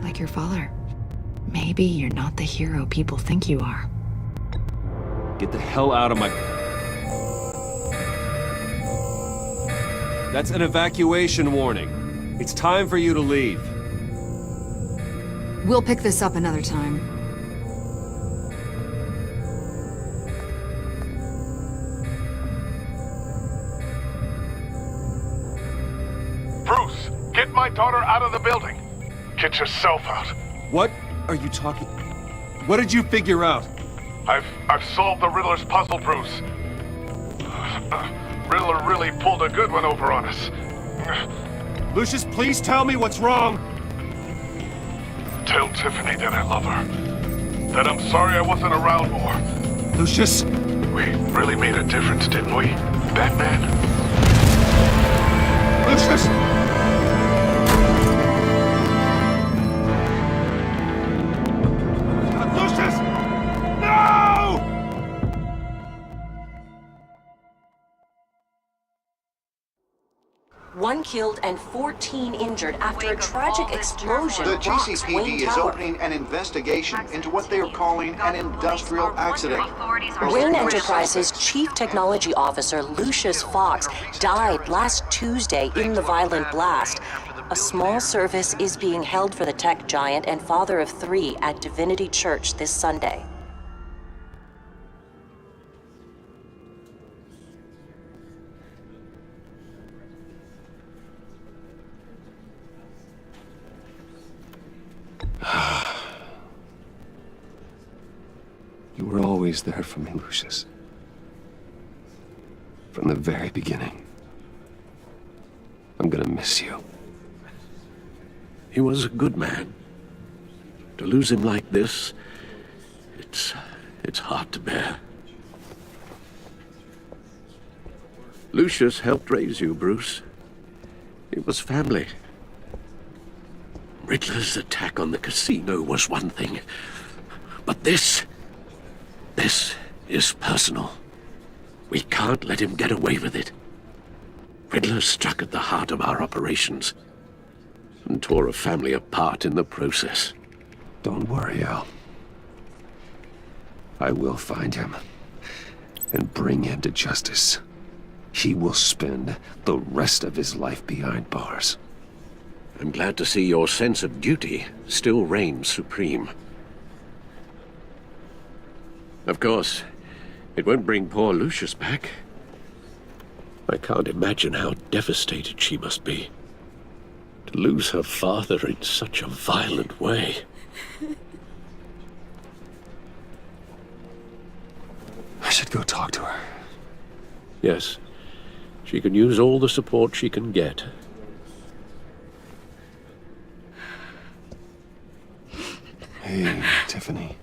[SPEAKER 12] like your father. Maybe you're not the hero people think you are.
[SPEAKER 1] Get the hell out of my... That's an evacuation warning. It's time for you to leave.
[SPEAKER 12] We'll pick this up another time.
[SPEAKER 18] Bruce, get my daughter out of the building. Get yourself out.
[SPEAKER 1] What are you talking... What did you figure out?
[SPEAKER 18] I've solved the Riddler's puzzle, Bruce. Riddler really pulled a good one over on us.
[SPEAKER 1] Lucius, please tell me what's wrong.
[SPEAKER 18] Tell Tiffany that I love her. That I'm sorry I wasn't around more.
[SPEAKER 1] Lucius!
[SPEAKER 18] We really made a difference, didn't we, Batman?
[SPEAKER 1] Lucius!
[SPEAKER 19] One killed and 14 injured after a tragic explosion.
[SPEAKER 2] The
[SPEAKER 19] rocks Wayne
[SPEAKER 2] GCPD is
[SPEAKER 19] Tower.
[SPEAKER 2] opening an investigation into what they are calling an industrial accident.
[SPEAKER 19] Wayne Enterprises' Chief Technology Officer Lucius Fox died last Tuesday in the violent blast. A small service is being held for the tech giant and father of 3 at Divinity Church this Sunday.
[SPEAKER 1] You were always there for me, Lucius. From the very beginning. I'm gonna miss you.
[SPEAKER 14] He was a good man. To lose him like this, it's hard to bear. Lucius helped raise you, Bruce. It was family. Riddler's attack on the casino was one thing, but this is personal. We can't let him get away with it. Riddler struck at the heart of our operations and tore a family apart in the process.
[SPEAKER 1] Don't worry, Al. I will find him and bring him to justice. He will spend the rest of his life behind bars.
[SPEAKER 14] I'm glad to see your sense of duty still reigns supreme. Of course, it won't bring poor Lucius back. I can't imagine how devastated she must be. To lose her father in such a violent way.
[SPEAKER 1] I should go talk to her.
[SPEAKER 14] Yes, she can use all the support she can get.
[SPEAKER 1] Hey, Tiffany.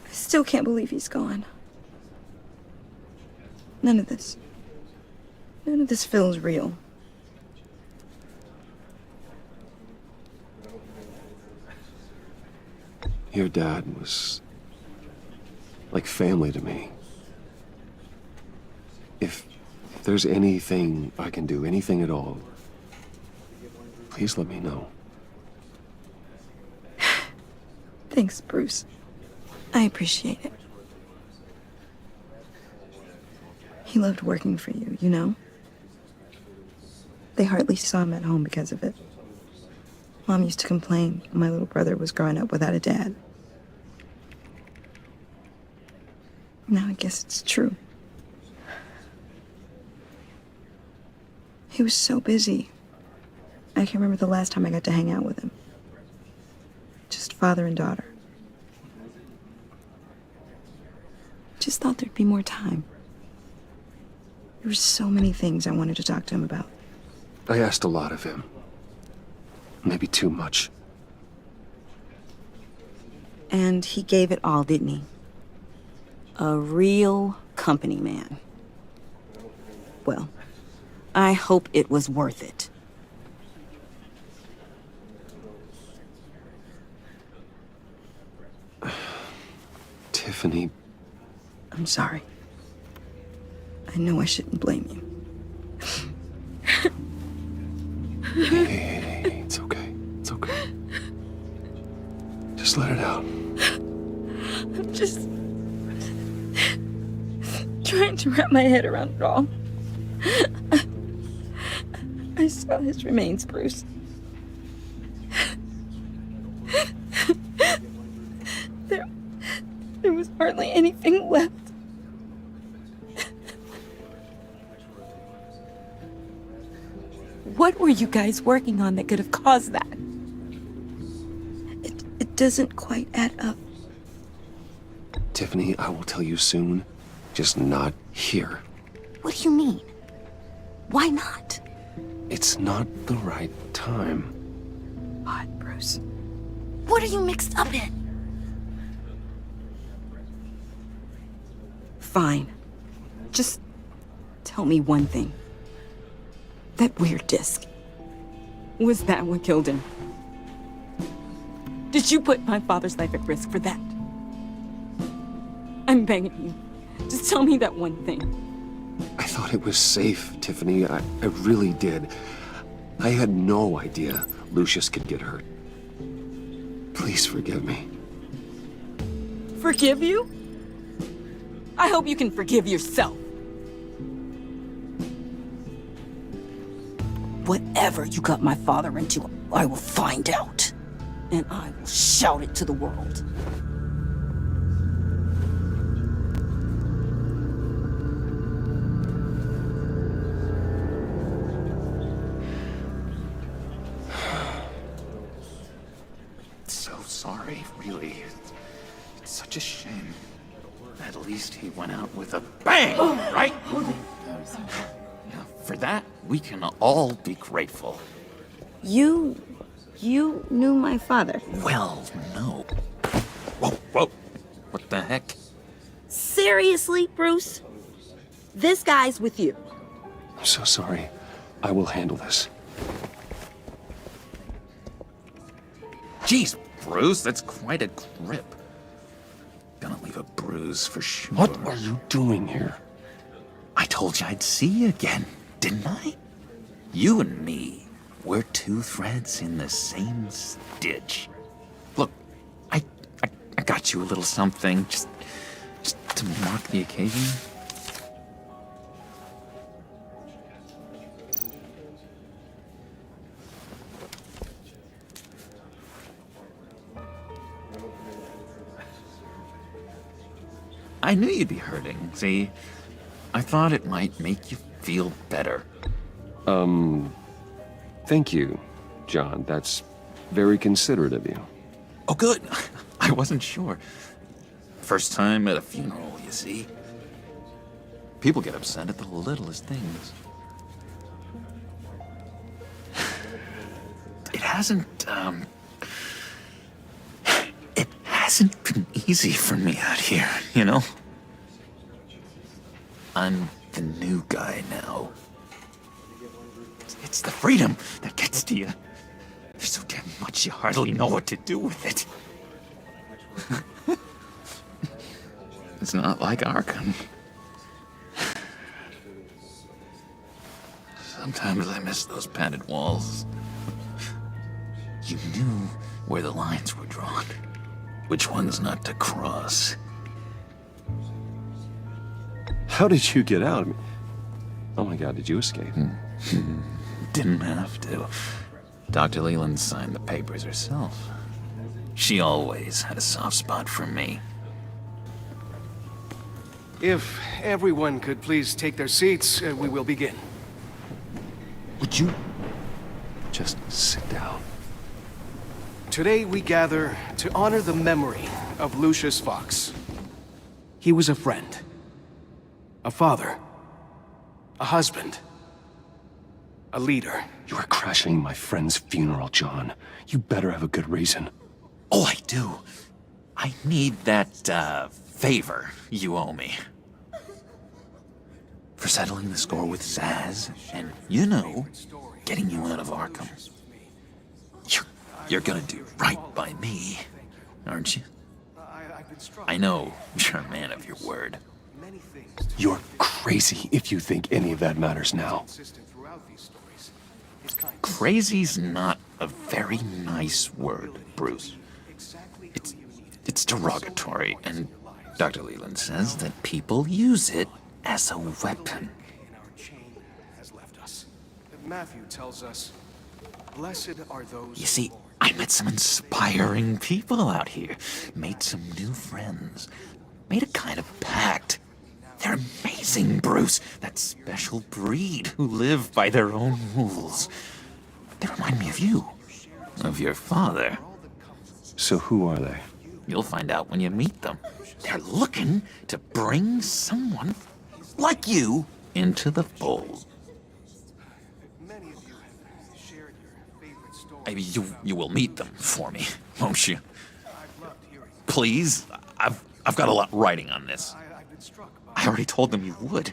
[SPEAKER 6] I still can't believe he's gone. None of this feels real.
[SPEAKER 1] Your dad was like family to me. If there's anything I can do, anything at all, please let me know.
[SPEAKER 6] Thanks, Bruce. I appreciate it. He loved working for you, you know? They hardly saw him at home because of it. Mom used to complain my little brother was growing up without a dad. Now I guess it's true. He was so busy. I can't remember the last time I got to hang out with him. Just father and daughter. Just thought there'd be more time. There were so many things I wanted to talk to him about.
[SPEAKER 1] I asked a lot of him. Maybe too much.
[SPEAKER 6] And he gave it all, didn't he? A real company man. Well, I hope it was worth it.
[SPEAKER 1] Tiffany.
[SPEAKER 6] I'm sorry. I know I shouldn't blame you.
[SPEAKER 1] Hey, it's okay. It's okay. Just let it out.
[SPEAKER 6] I'm just trying to wrap my head around it all. I saw his remains, Bruce. There was hardly anything left. What were you guys working on that could have caused that? It doesn't quite add up.
[SPEAKER 1] Tiffany, I will tell you soon. Just not here.
[SPEAKER 6] What do you mean? Why not?
[SPEAKER 1] It's not the right time.
[SPEAKER 6] What, Bruce? What are you mixed up in? Fine. Just tell me one thing. That weird disc. Was that what killed him? Did you put my father's life at risk for that? I'm begging you. Just tell me that one thing.
[SPEAKER 1] I thought it was safe, Tiffany. I really did. I had no idea Lucius could get hurt. Please forgive me.
[SPEAKER 6] Forgive you? I hope you can forgive yourself. Whatever you got my father into, I will find out. And I will shout it to the world.
[SPEAKER 20] So sorry, really. It's such a shame. At least he went out with a bang, right? For that, we can all be grateful.
[SPEAKER 6] You knew my father.
[SPEAKER 20] Well, no. Whoa, whoa. What the heck?
[SPEAKER 6] Seriously, Bruce? This guy's with you.
[SPEAKER 1] I'm so sorry. I will handle this.
[SPEAKER 20] Jeez, Bruce, that's quite a grip. Gonna leave a bruise for sure.
[SPEAKER 1] What are you doing here?
[SPEAKER 20] I told you I'd see you again, didn't I? You and me, we're two threads in the same stitch. Look, I got you a little something, just to mark the occasion. I knew you'd be hurting, see? I thought it might make you feel better.
[SPEAKER 1] Thank you, John. That's very considerate of you.
[SPEAKER 20] Oh, good. I wasn't sure. First time at a funeral, you see? People get upset at the littlest things. It hasn't been easy for me out here, you know? I'm the new guy now. It's the freedom that gets to you. There's so damn much you hardly know what to do with it. It's not like Arkham. Sometimes I miss those padded walls. You knew where the lines were drawn. Which ones not to cross.
[SPEAKER 1] How did you get out? Oh my God, did you escape?
[SPEAKER 20] Didn't have to. Dr. Leland signed the papers herself. She always had a soft spot for me.
[SPEAKER 21] If everyone could please take their seats, we will begin.
[SPEAKER 20] Would you
[SPEAKER 1] just sit down?
[SPEAKER 21] Today we gather to honor the memory of Lucius Fox. He was a friend, a father, a husband, a leader.
[SPEAKER 1] You are crashing my friend's funeral, John. You better have a good reason.
[SPEAKER 20] Oh, I do. I need that, favor you owe me. For settling the score with Zaz, and, you know, getting you out of Arkham. You're gonna do right by me, aren't you? I know you're a man of your word.
[SPEAKER 1] You're crazy if you think any of that matters now.
[SPEAKER 20] Crazy's not a very nice word, Bruce. It's derogatory, and Dr. Leland says that people use it as a weapon.
[SPEAKER 21] Matthew tells us, blessed are those.
[SPEAKER 20] You see, I met some inspiring people out here. Made some new friends. Made a kind of pact. They're amazing, Bruce. That special breed who live by their own rules. They remind me of you. Of your father.
[SPEAKER 1] So who are they?
[SPEAKER 20] You'll find out when you meet them. They're looking to bring someone like you into the fold. You will meet them for me, won't you? Please, I've got a lot riding on this. I already told them you would.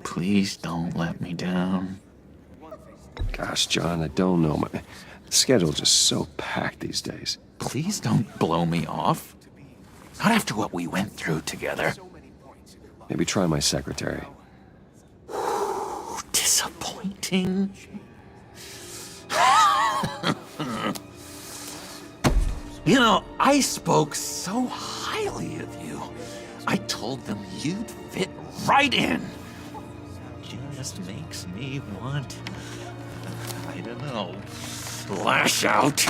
[SPEAKER 20] Please don't let me down.
[SPEAKER 1] Gosh, John, I don't know. My schedule's just so packed these days.
[SPEAKER 20] Please don't blow me off. Not after what we went through together.
[SPEAKER 1] Maybe try my secretary.
[SPEAKER 20] Disappointing. You know, I spoke so highly of you. I told them you'd fit right in. Just makes me want, I don't know, lash out.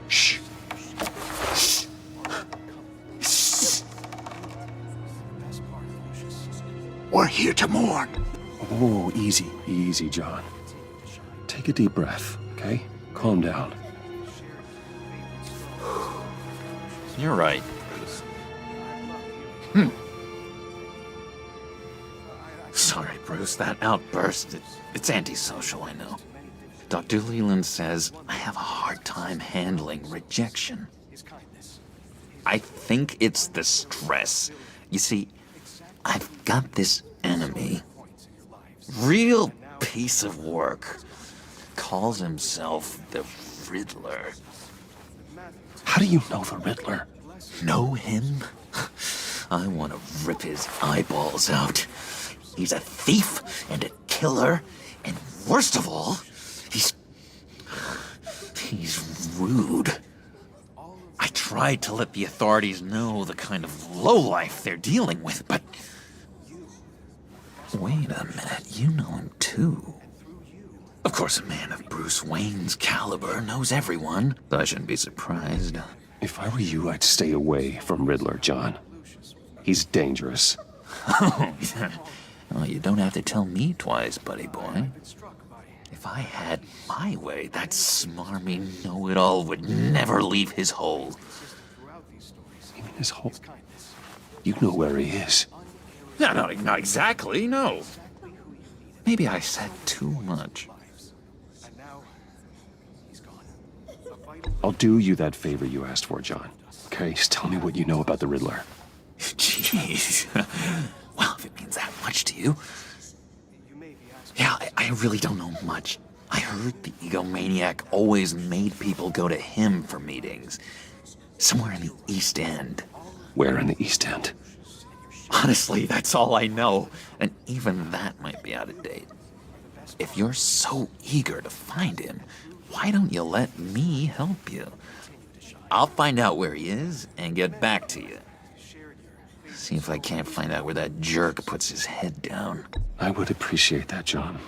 [SPEAKER 20] Shh. Shh. Shh.
[SPEAKER 7] We're here to mourn.
[SPEAKER 1] Oh, easy, John. Take a deep breath, okay? Calm down.
[SPEAKER 20] You're right, Bruce. Sorry, Bruce, that outburst, it's antisocial, I know. Dr. Leland says I have a hard time handling rejection. I think it's the stress. You see, I've got this enemy. Real piece of work. Calls himself the Riddler.
[SPEAKER 1] How do you know the Riddler?
[SPEAKER 20] Know him? I want to rip his eyeballs out. He's a thief and a killer, and worst of all, he's rude. I tried to let the authorities know the kind of lowlife they're dealing with, but... Wait a minute, you know him too. Of course, a man of Bruce Wayne's caliber knows everyone, so I shouldn't be surprised.
[SPEAKER 1] If I were you, I'd stay away from Riddler, John. He's dangerous.
[SPEAKER 20] Oh, yeah. Well, you don't have to tell me twice, buddy boy. If I had my way, that smarmy know-it-all would never leave his hole.
[SPEAKER 1] You mean his hole? You know where he is.
[SPEAKER 20] No, not exactly, no. Maybe I said too much.
[SPEAKER 1] I'll do you that favor you asked for, John. Okay, just tell me what you know about the Riddler.
[SPEAKER 20] Jeez. Well, if it means that much to you. Yeah, I really don't know much. I heard the egomaniac always made people go to him for meetings. Somewhere in the East End.
[SPEAKER 1] Where in the East End?
[SPEAKER 20] Honestly, that's all I know. And even that might be out of date. If you're so eager to find him, why don't you let me help you? I'll find out where he is and get back to you. See if I can't find out where that jerk puts his head down.
[SPEAKER 1] I would appreciate that, John.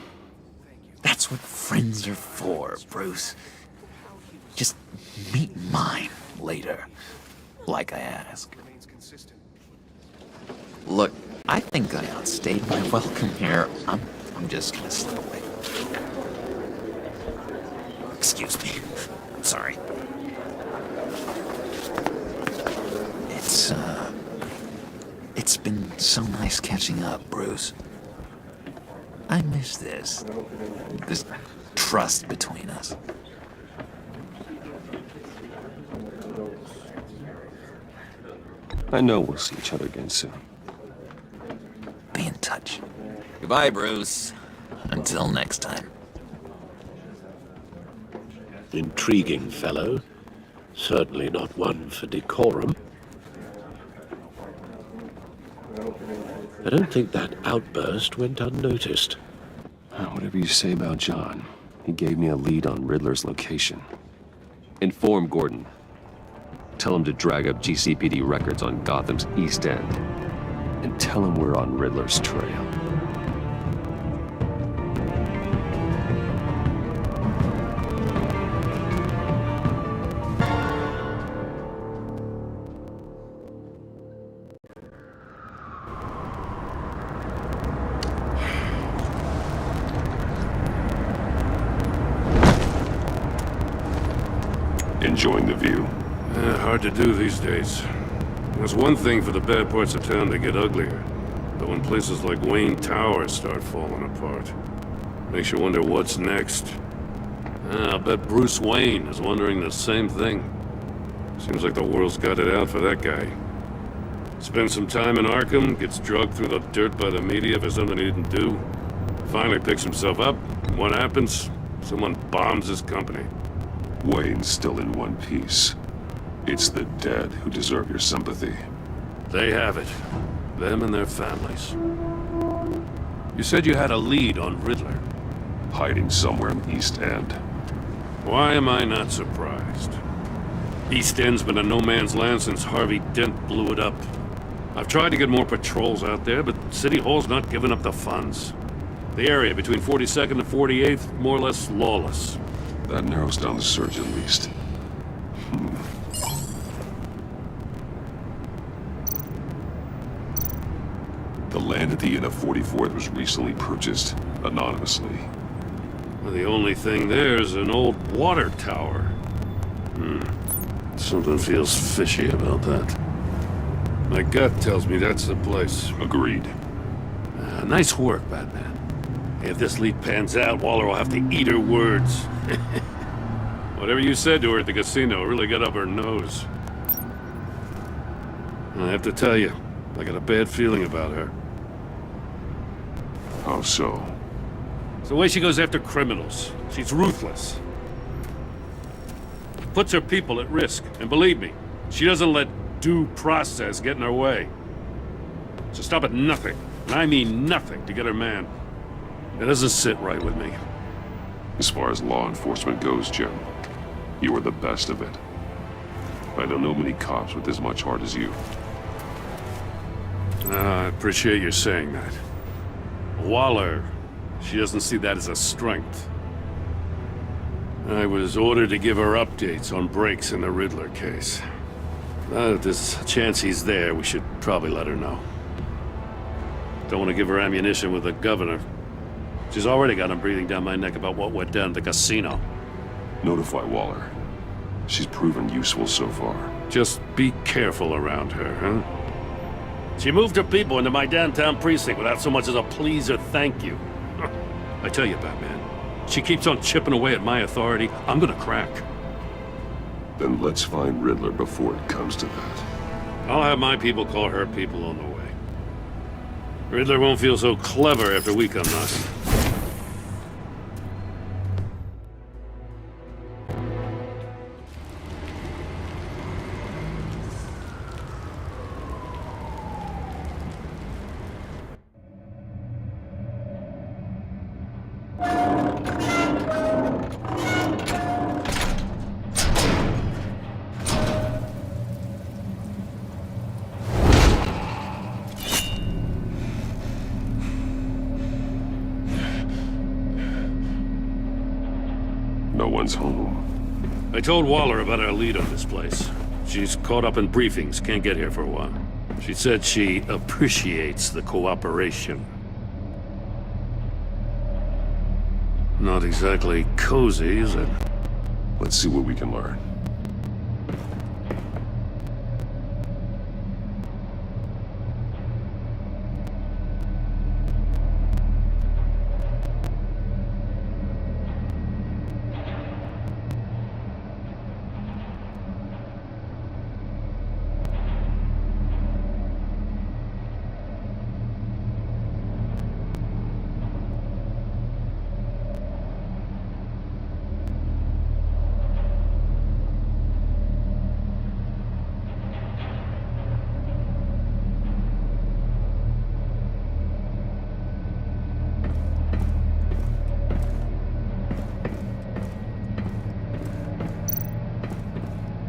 [SPEAKER 20] That's what friends are for, Bruce. Just meet mine later, like I asked. Look, I think I outstayed my welcome here. I'm just gonna slip away. Excuse me. I'm sorry. It's been so nice catching up, Bruce. I miss this trust between us.
[SPEAKER 1] I know we'll see each other again soon.
[SPEAKER 20] Be in touch. Goodbye, Bruce. Until next time.
[SPEAKER 14] Intriguing fellow. Certainly not one for decorum. I don't think that outburst went unnoticed.
[SPEAKER 1] Whatever you say about John, he gave me a lead on Riddler's location. Inform Gordon. Tell him to drag up GCPD records on Gotham's East End. And tell him we're on Riddler's trail.
[SPEAKER 9] Enjoying the view?
[SPEAKER 3] Hard to do these days. It's one thing for the bad parts of town to get uglier, but when places like Wayne Towers start falling apart, makes you wonder what's next. I'll bet Bruce Wayne is wondering the same thing. Seems like the world's got it out for that guy. Spends some time in Arkham, gets drugged through the dirt by the media for something he didn't do. Finally picks himself up, and what happens? Someone bombs his company.
[SPEAKER 9] Wayne's still in one piece. It's the dead who deserve your sympathy.
[SPEAKER 3] They have it. Them and their families. You said you had a lead on Riddler.
[SPEAKER 9] Hiding somewhere in the East End.
[SPEAKER 3] Why am I not surprised? East End's been a no-man's land since Harvey Dent blew it up. I've tried to get more patrols out there, but City Hall's not giving up the funds. The area between 42nd and 48th, more or less lawless.
[SPEAKER 9] That narrows down the search at least. The land at the end of 44th was recently purchased, anonymously.
[SPEAKER 3] Well, the only thing there is an old water tower. Something feels fishy about that. My gut tells me that's the place.
[SPEAKER 9] Agreed.
[SPEAKER 3] Nice work, Batman. If this lead pans out, Waller will have to eat her words. Whatever you said to her at the casino really got up her nose. I have to tell you, I got a bad feeling about her.
[SPEAKER 9] How so?
[SPEAKER 3] It's the way she goes after criminals. She's ruthless. Puts her people at risk. And believe me, she doesn't let due process get in her way. She'll stop at nothing, and I mean nothing, to get her man. It doesn't sit right with me.
[SPEAKER 9] As far as law enforcement goes, Jim, you are the best of it. I don't know many cops with as much heart as you.
[SPEAKER 3] I appreciate you saying that. Waller, she doesn't see that as a strength. I was ordered to give her updates on breaks in the Riddler case. If there's a chance he's there, we should probably let her know. Don't want to give her ammunition with the governor. She's already got him breathing down my neck about what went down at the casino.
[SPEAKER 9] Notify Waller. She's proven useful so far.
[SPEAKER 3] Just be careful around her, huh? She moved her people into my downtown precinct without so much as a please or thank you. I tell you, Batman, she keeps on chipping away at my authority, I'm gonna crack.
[SPEAKER 9] Then let's find Riddler before it comes to that.
[SPEAKER 3] I'll have my people call her people on the way. Riddler won't feel so clever after we come knocking.
[SPEAKER 9] No one's home.
[SPEAKER 3] I told Waller about our lead on this place. She's caught up in briefings, can't get here for a while. She said she appreciates the cooperation. Not exactly cozy, is it?
[SPEAKER 9] Let's see what we can learn.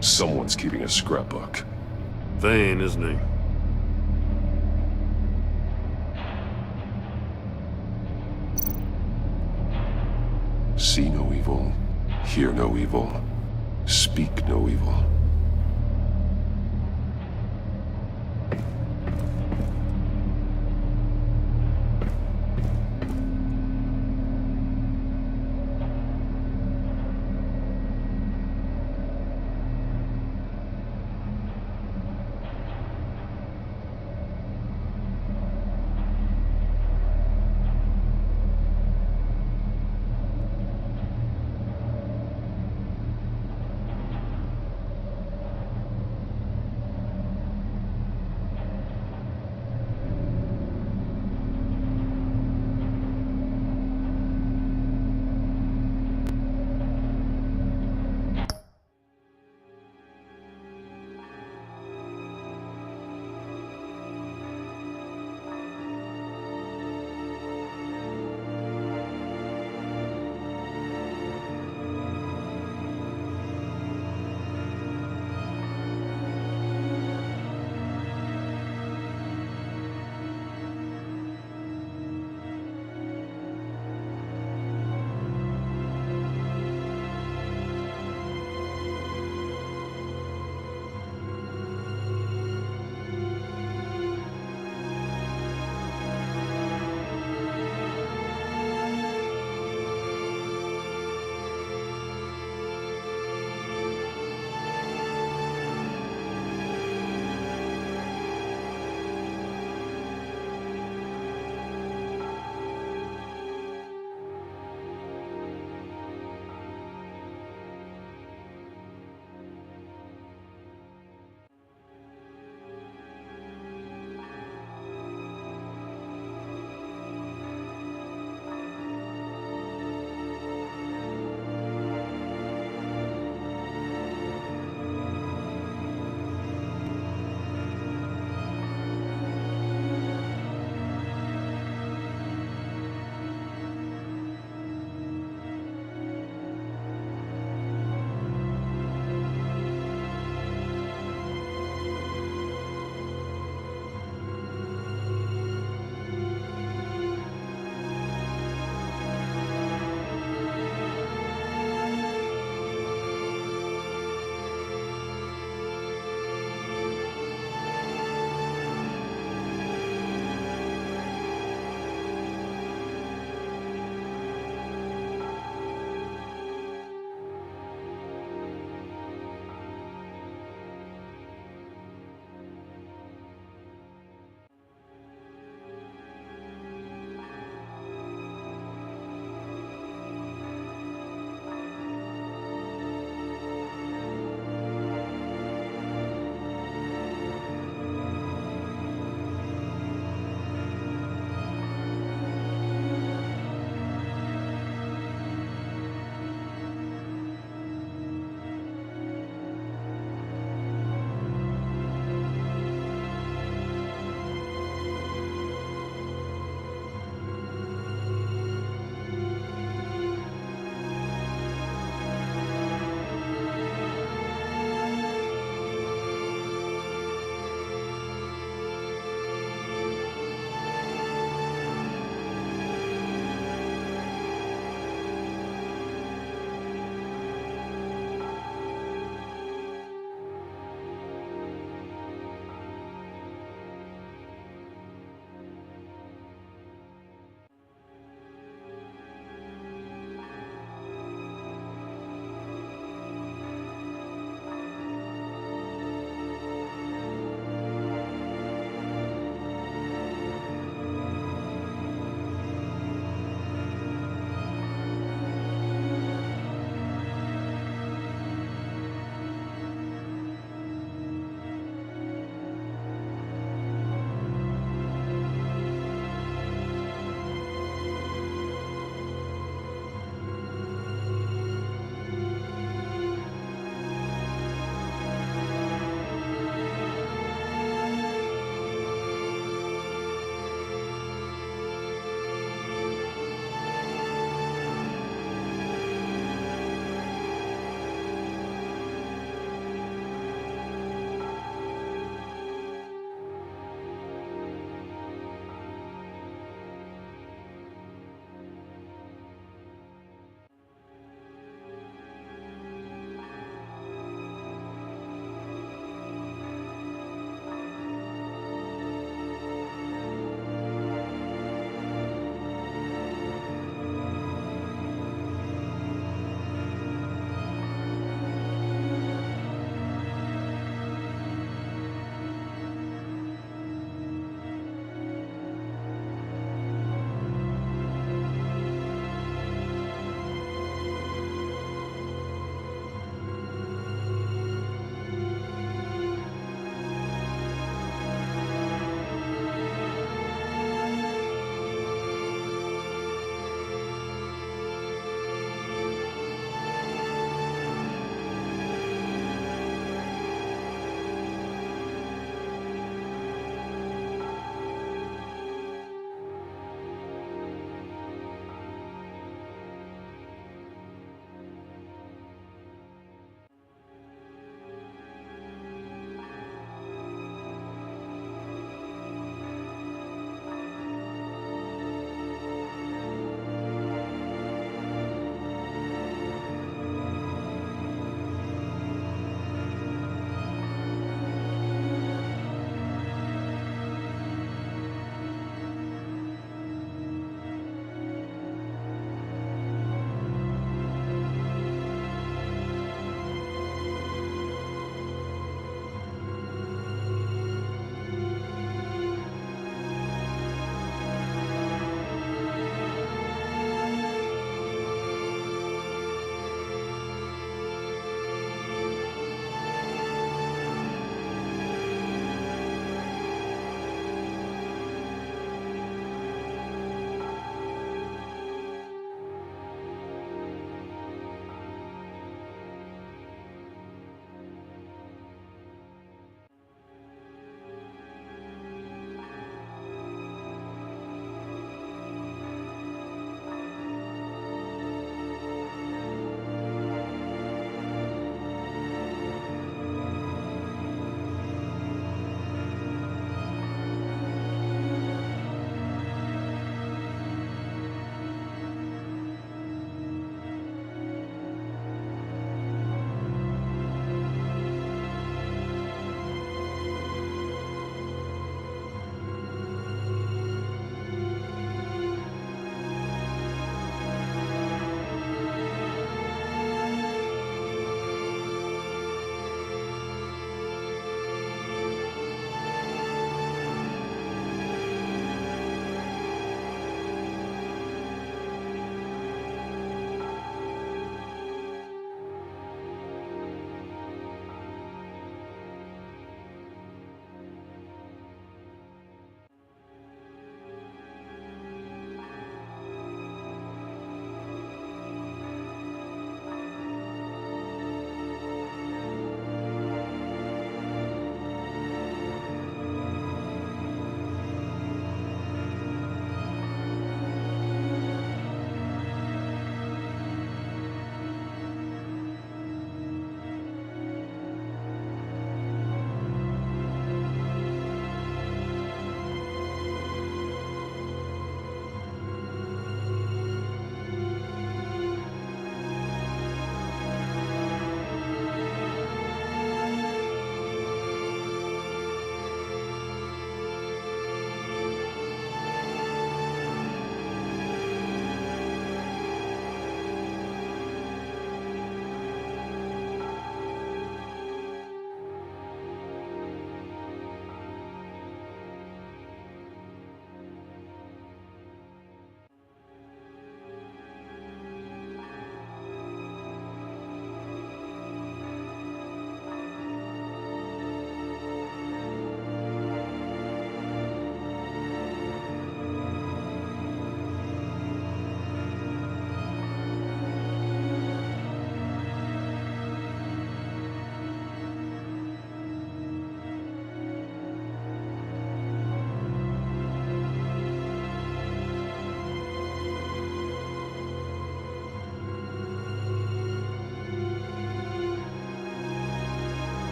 [SPEAKER 9] Someone's keeping a scrapbook.
[SPEAKER 3] Vain, isn't he?
[SPEAKER 9] See no evil, hear no evil, speak no evil.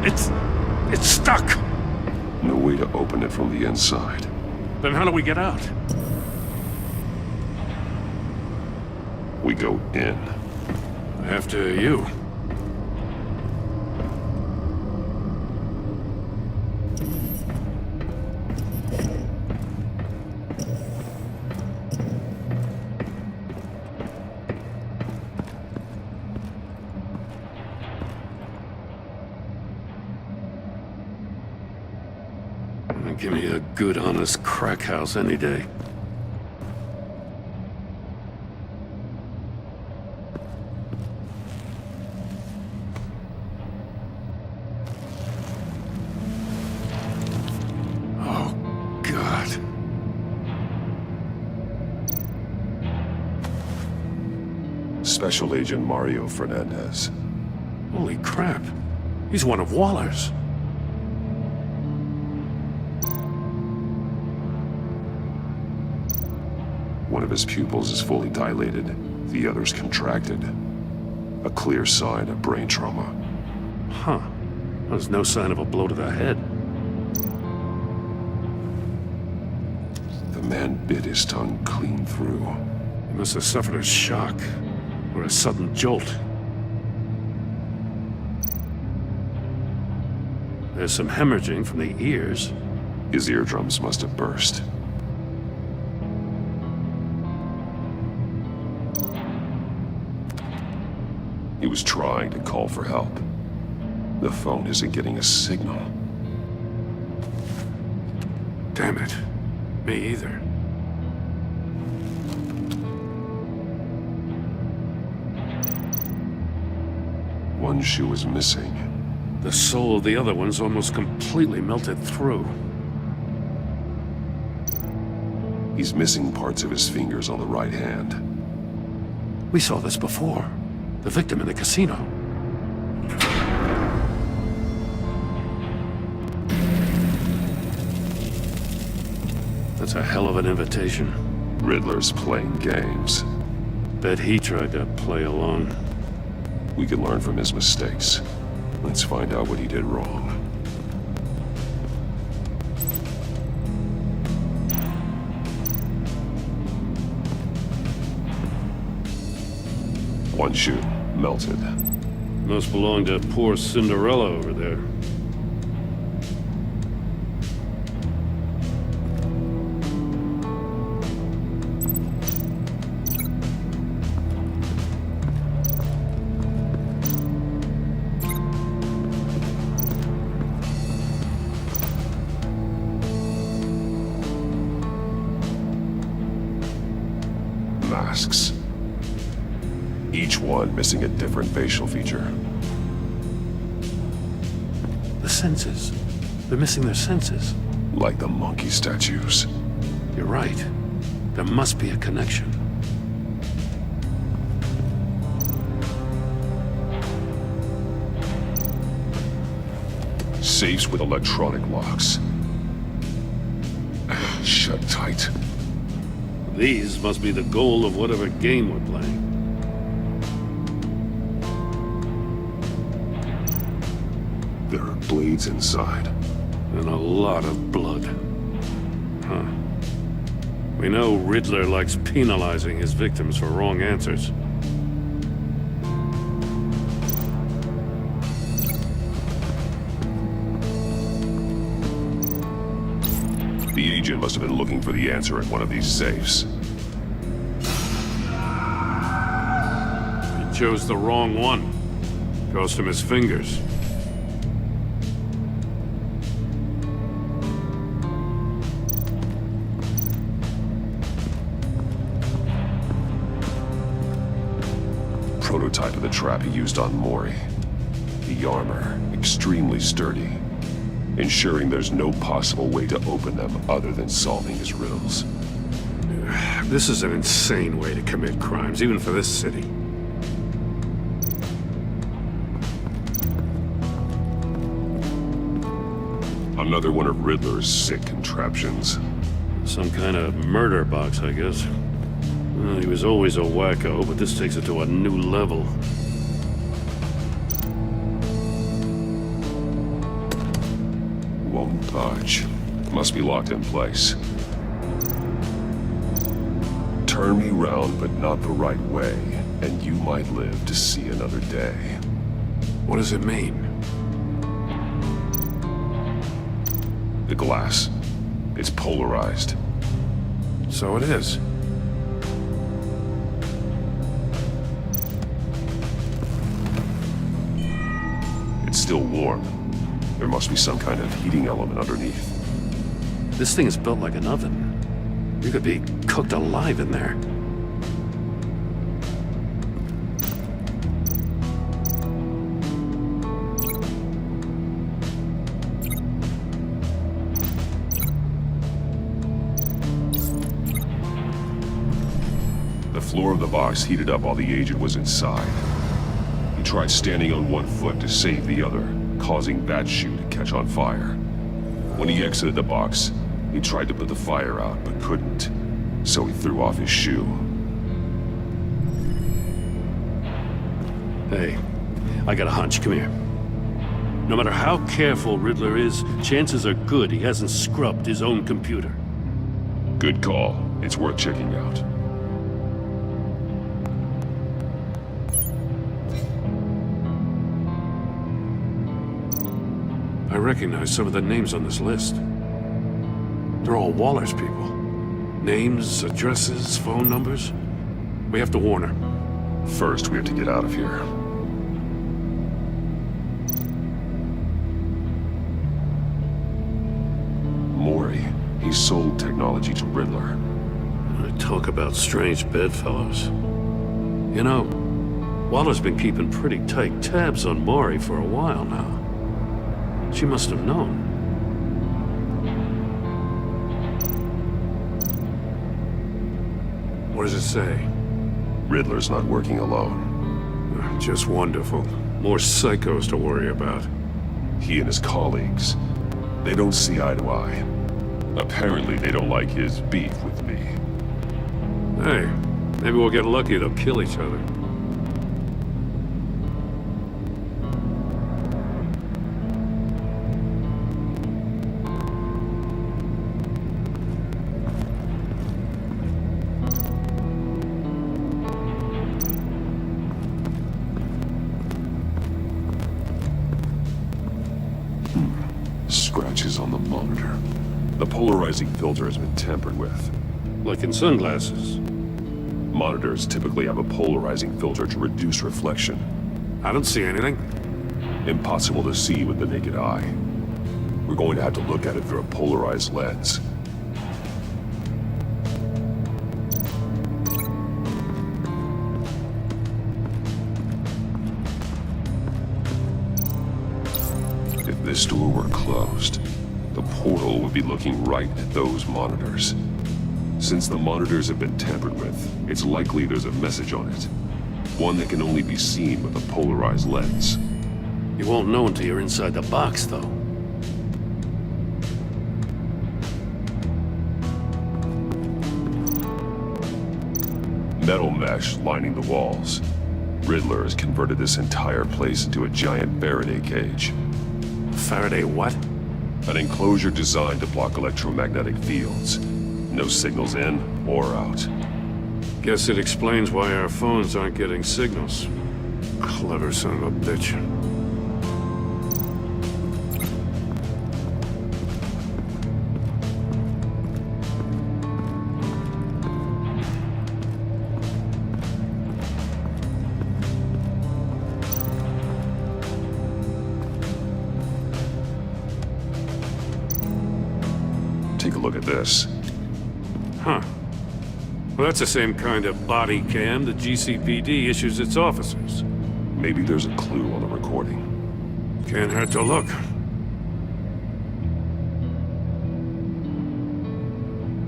[SPEAKER 3] It's stuck!
[SPEAKER 9] No way to open it from the inside.
[SPEAKER 3] Then how do we get out?
[SPEAKER 9] We go in.
[SPEAKER 3] After you. Give me a good, honest crack house any day. Oh, God.
[SPEAKER 9] Special Agent Mario Fernandez.
[SPEAKER 3] Holy crap. He's one of Waller's.
[SPEAKER 9] One of his pupils is fully dilated, the other's contracted. A clear sign of brain trauma.
[SPEAKER 3] Huh. There's no sign of a blow to the head.
[SPEAKER 9] The man bit his tongue clean through.
[SPEAKER 3] He must have suffered a shock, or a sudden jolt. There's some hemorrhaging from the ears.
[SPEAKER 9] His eardrums must have burst. He was trying to call for help. The phone isn't getting a signal.
[SPEAKER 3] Damn it. Me either.
[SPEAKER 9] One shoe is missing.
[SPEAKER 3] The sole of the other one's almost completely melted through.
[SPEAKER 9] He's missing parts of his fingers on the right hand.
[SPEAKER 3] We saw this before. The victim in the casino. That's a hell of an invitation.
[SPEAKER 9] Riddler's playing games.
[SPEAKER 3] Bet he tried to play along.
[SPEAKER 9] We can learn from his mistakes. Let's find out what he did wrong. One shoe, melted.
[SPEAKER 3] Must belong to poor Cinderella over there.
[SPEAKER 9] Masks. Each one missing a different facial feature.
[SPEAKER 3] The senses. They're missing their senses.
[SPEAKER 9] Like the monkey statues.
[SPEAKER 3] You're right. There must be a connection.
[SPEAKER 9] Safes with electronic locks. Shut tight.
[SPEAKER 3] These must be the goal of whatever game we're playing.
[SPEAKER 9] There are blades inside.
[SPEAKER 3] And a lot of blood. Huh. We know Riddler likes penalizing his victims for wrong answers.
[SPEAKER 9] The agent must have been looking for the answer in one of these safes.
[SPEAKER 3] He chose the wrong one. Cost him his fingers.
[SPEAKER 9] Prototype of the trap he used on Mori. The armor, extremely sturdy, ensuring there's no possible way to open them other than solving his riddles.
[SPEAKER 3] This is an insane way to commit crimes, even for this city.
[SPEAKER 9] Another one of Riddler's sick contraptions.
[SPEAKER 3] Some kind of murder box, I guess. Well, he was always a wacko, but this takes it to a new level.
[SPEAKER 9] won't budge. Must be locked in place. Turn me round, but not the right way, and you might live to see another day.
[SPEAKER 3] What does it mean?
[SPEAKER 9] The glass. It's polarized.
[SPEAKER 3] So it is.
[SPEAKER 9] It's still warm. There must be some kind of heating element underneath.
[SPEAKER 3] This thing is built like an oven. You could be cooked alive in there.
[SPEAKER 9] The floor of the box heated up while the agent was inside. He tried standing on one foot to save the other, causing that shoe to catch on fire. When he exited the box, he tried to put the fire out, but couldn't, so he threw off his shoe.
[SPEAKER 3] Hey, I got a hunch. Come here. No matter how careful Riddler is, chances are good he hasn't scrubbed his own computer.
[SPEAKER 9] Good call. It's worth checking out.
[SPEAKER 3] I recognize some of the names on this list. They're all Waller's people. Names, addresses, phone numbers. We have to warn her.
[SPEAKER 9] First, we have to get out of here. Maury, he sold technology to Riddler.
[SPEAKER 3] Talk about strange bedfellows. You know, Waller's been keeping pretty tight tabs on Maury for a while now. She must have known. What does it say?
[SPEAKER 9] Riddler's not working alone.
[SPEAKER 3] Just wonderful. More psychos to worry about.
[SPEAKER 9] He and his colleagues, they don't see eye to eye. Apparently, they don't like his beef with me.
[SPEAKER 3] Hey, maybe we'll get lucky. They'll kill each other.
[SPEAKER 9] Scratches on the monitor. The polarizing filter has been tampered with.
[SPEAKER 3] Like in sunglasses.
[SPEAKER 9] Monitors typically have a polarizing filter to reduce reflection.
[SPEAKER 3] I don't see anything.
[SPEAKER 9] Impossible to see with the naked eye. We're going to have to look at it through a polarized lens. If this door were closed, the portal would be looking right at those monitors. Since the monitors have been tampered with, it's likely there's a message on it. One that can only be seen with a polarized lens.
[SPEAKER 3] You won't know until you're inside the box, though.
[SPEAKER 9] Metal mesh lining the walls. Riddler has converted this entire place into a giant Faraday cage.
[SPEAKER 3] Faraday what?
[SPEAKER 9] An enclosure designed to block electromagnetic fields. No signals in or out.
[SPEAKER 3] Guess it explains why our phones aren't getting signals. Clever son of a bitch.
[SPEAKER 9] Take a look at this.
[SPEAKER 3] Huh. Well, that's the same kind of body cam the GCPD issues its officers.
[SPEAKER 9] Maybe there's a clue on the recording.
[SPEAKER 3] Can't hurt to look.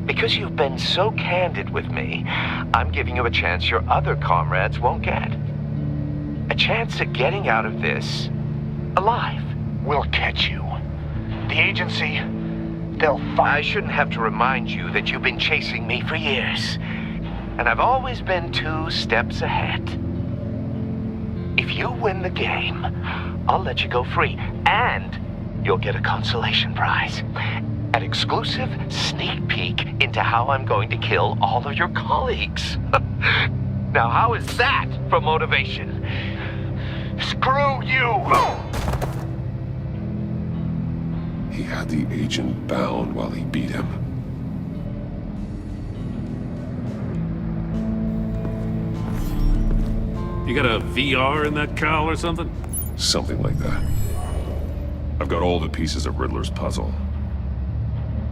[SPEAKER 10] Because you've been so candid with me, I'm giving you a chance your other comrades won't get. A chance at getting out of this alive.
[SPEAKER 2] We'll catch you. The agency, they'll find...
[SPEAKER 10] I shouldn't have to remind you that you've been chasing me for years. And I've always been 2 steps ahead. If you win the game, I'll let you go free. And you'll get a consolation prize. An exclusive sneak peek into how I'm going to kill all of your colleagues. Now, how is that for motivation? Screw you!
[SPEAKER 9] He had the agent bound while he beat him.
[SPEAKER 3] You got a VR in that cowl or something?
[SPEAKER 9] Something like that. I've got all the pieces of Riddler's puzzle.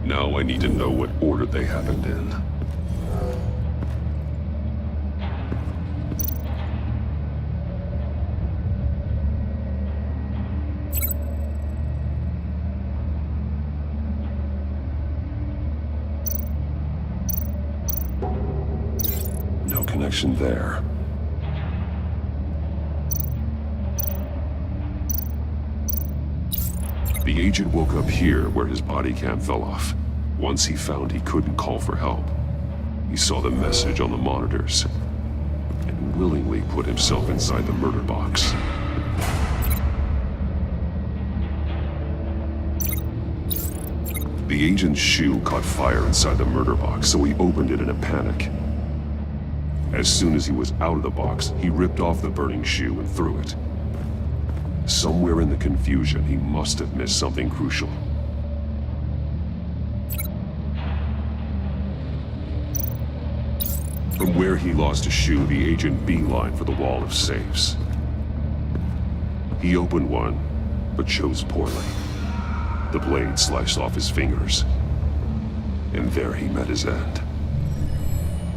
[SPEAKER 9] Now I need to know what order they happened in. No connection there. The agent woke up here where his body cam fell off. Once he found he couldn't call for help, he saw the message on the monitors and willingly put himself inside the murder box. The agent's shoe caught fire inside the murder box, so he opened it in a panic. As soon as he was out of the box, he ripped off the burning shoe and threw it. Somewhere in the confusion, he must have missed something crucial. From where he lost a shoe, the agent beelined for the wall of safes. He opened one, but chose poorly. The blade sliced off his fingers, and there he met his end.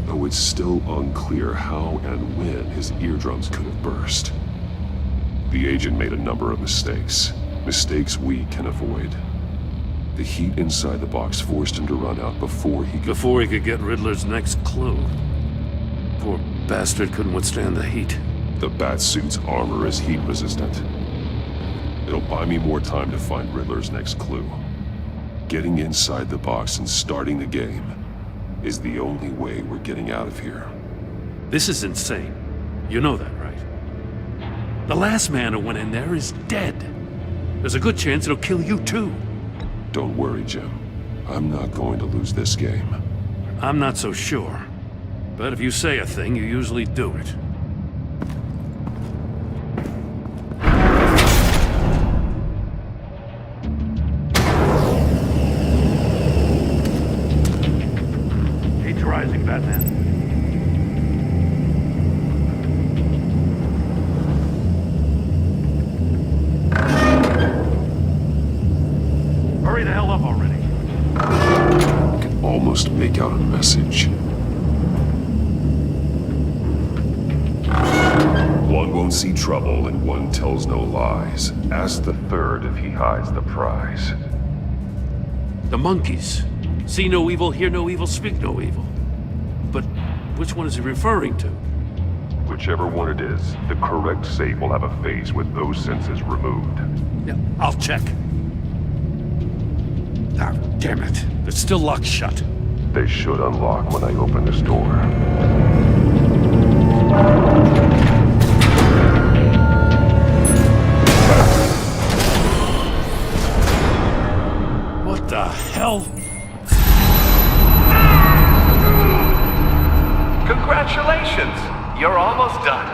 [SPEAKER 9] Though it's still unclear how and when his eardrums could have burst. The agent made a number of mistakes. Mistakes we can avoid. The heat inside the box forced him to run out before he could
[SPEAKER 3] get Riddler's next clue. Poor bastard couldn't withstand the heat.
[SPEAKER 9] The Batsuit's armor is heat resistant. It'll buy me more time to find Riddler's next clue. Getting inside the box and starting the game is the only way we're getting out of here.
[SPEAKER 3] This is insane. You know that, right? The last man who went in there is dead. There's a good chance it'll kill you too.
[SPEAKER 9] Don't worry, Jim. I'm not going to lose this game.
[SPEAKER 3] I'm not so sure. But if you say a thing, you usually do it. Heat's rising, Batman. Hurry the hell up already.
[SPEAKER 9] I can almost make out a message. One won't see trouble and one tells no lies. Ask the third if he hides the prize.
[SPEAKER 3] The monkeys. See no evil, hear no evil, speak no evil. But which one is he referring to?
[SPEAKER 9] Whichever one it is, the correct safe will have a face with those senses removed.
[SPEAKER 3] Yeah, I'll check. Ah, damn it. It's still locked shut.
[SPEAKER 9] They should unlock when I open this door.
[SPEAKER 3] What the hell?
[SPEAKER 10] Congratulations! You're almost done.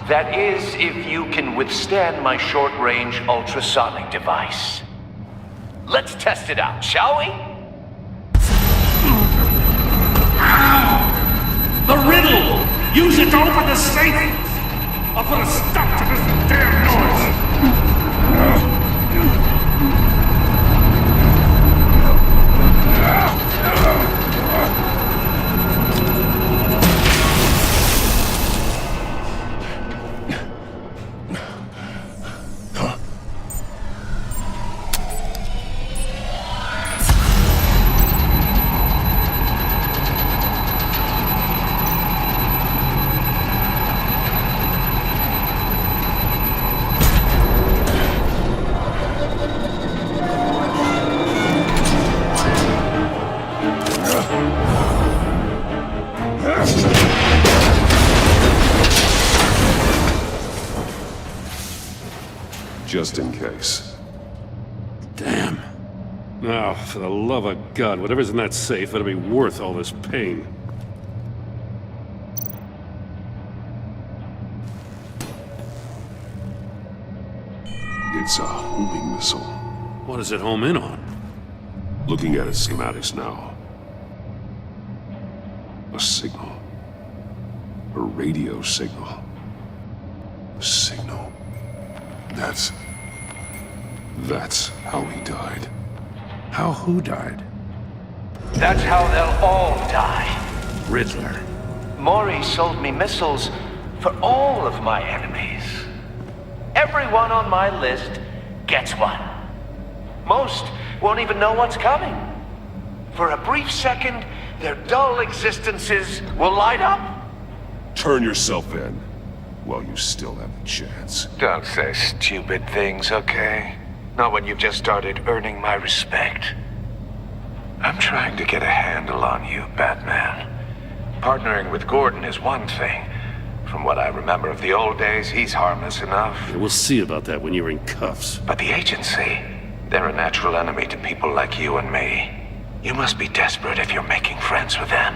[SPEAKER 10] That is, if you can withstand my short-range ultrasonic device. Let's test it out, shall we?
[SPEAKER 18] The riddle! Use it to open the safe! I'll put a stop to this damn noise!
[SPEAKER 9] Just in case.
[SPEAKER 3] Now, for the love of God, whatever's in that safe, it'll be worth all this pain.
[SPEAKER 9] It's a homing missile.
[SPEAKER 3] What does it home in on?
[SPEAKER 9] Looking at its schematics now. A signal. A radio signal. A signal. That's how he died.
[SPEAKER 3] How who died?
[SPEAKER 10] That's how they'll all die.
[SPEAKER 3] Riddler.
[SPEAKER 10] Maury sold me missiles for all of my enemies. Everyone on my list gets one. Most won't even know what's coming. For a brief second, their dull existences will light up.
[SPEAKER 9] Turn yourself in while you still have the chance.
[SPEAKER 10] Don't say stupid things, okay? Not when you've just started earning my respect. I'm trying to get a handle on you, Batman. Partnering with Gordon is one thing. From what I remember of the old days, he's harmless enough.
[SPEAKER 3] Yeah, we'll see about that when you're in cuffs.
[SPEAKER 10] But the agency, they're a natural enemy to people like you and me. You must be desperate if you're making friends with them.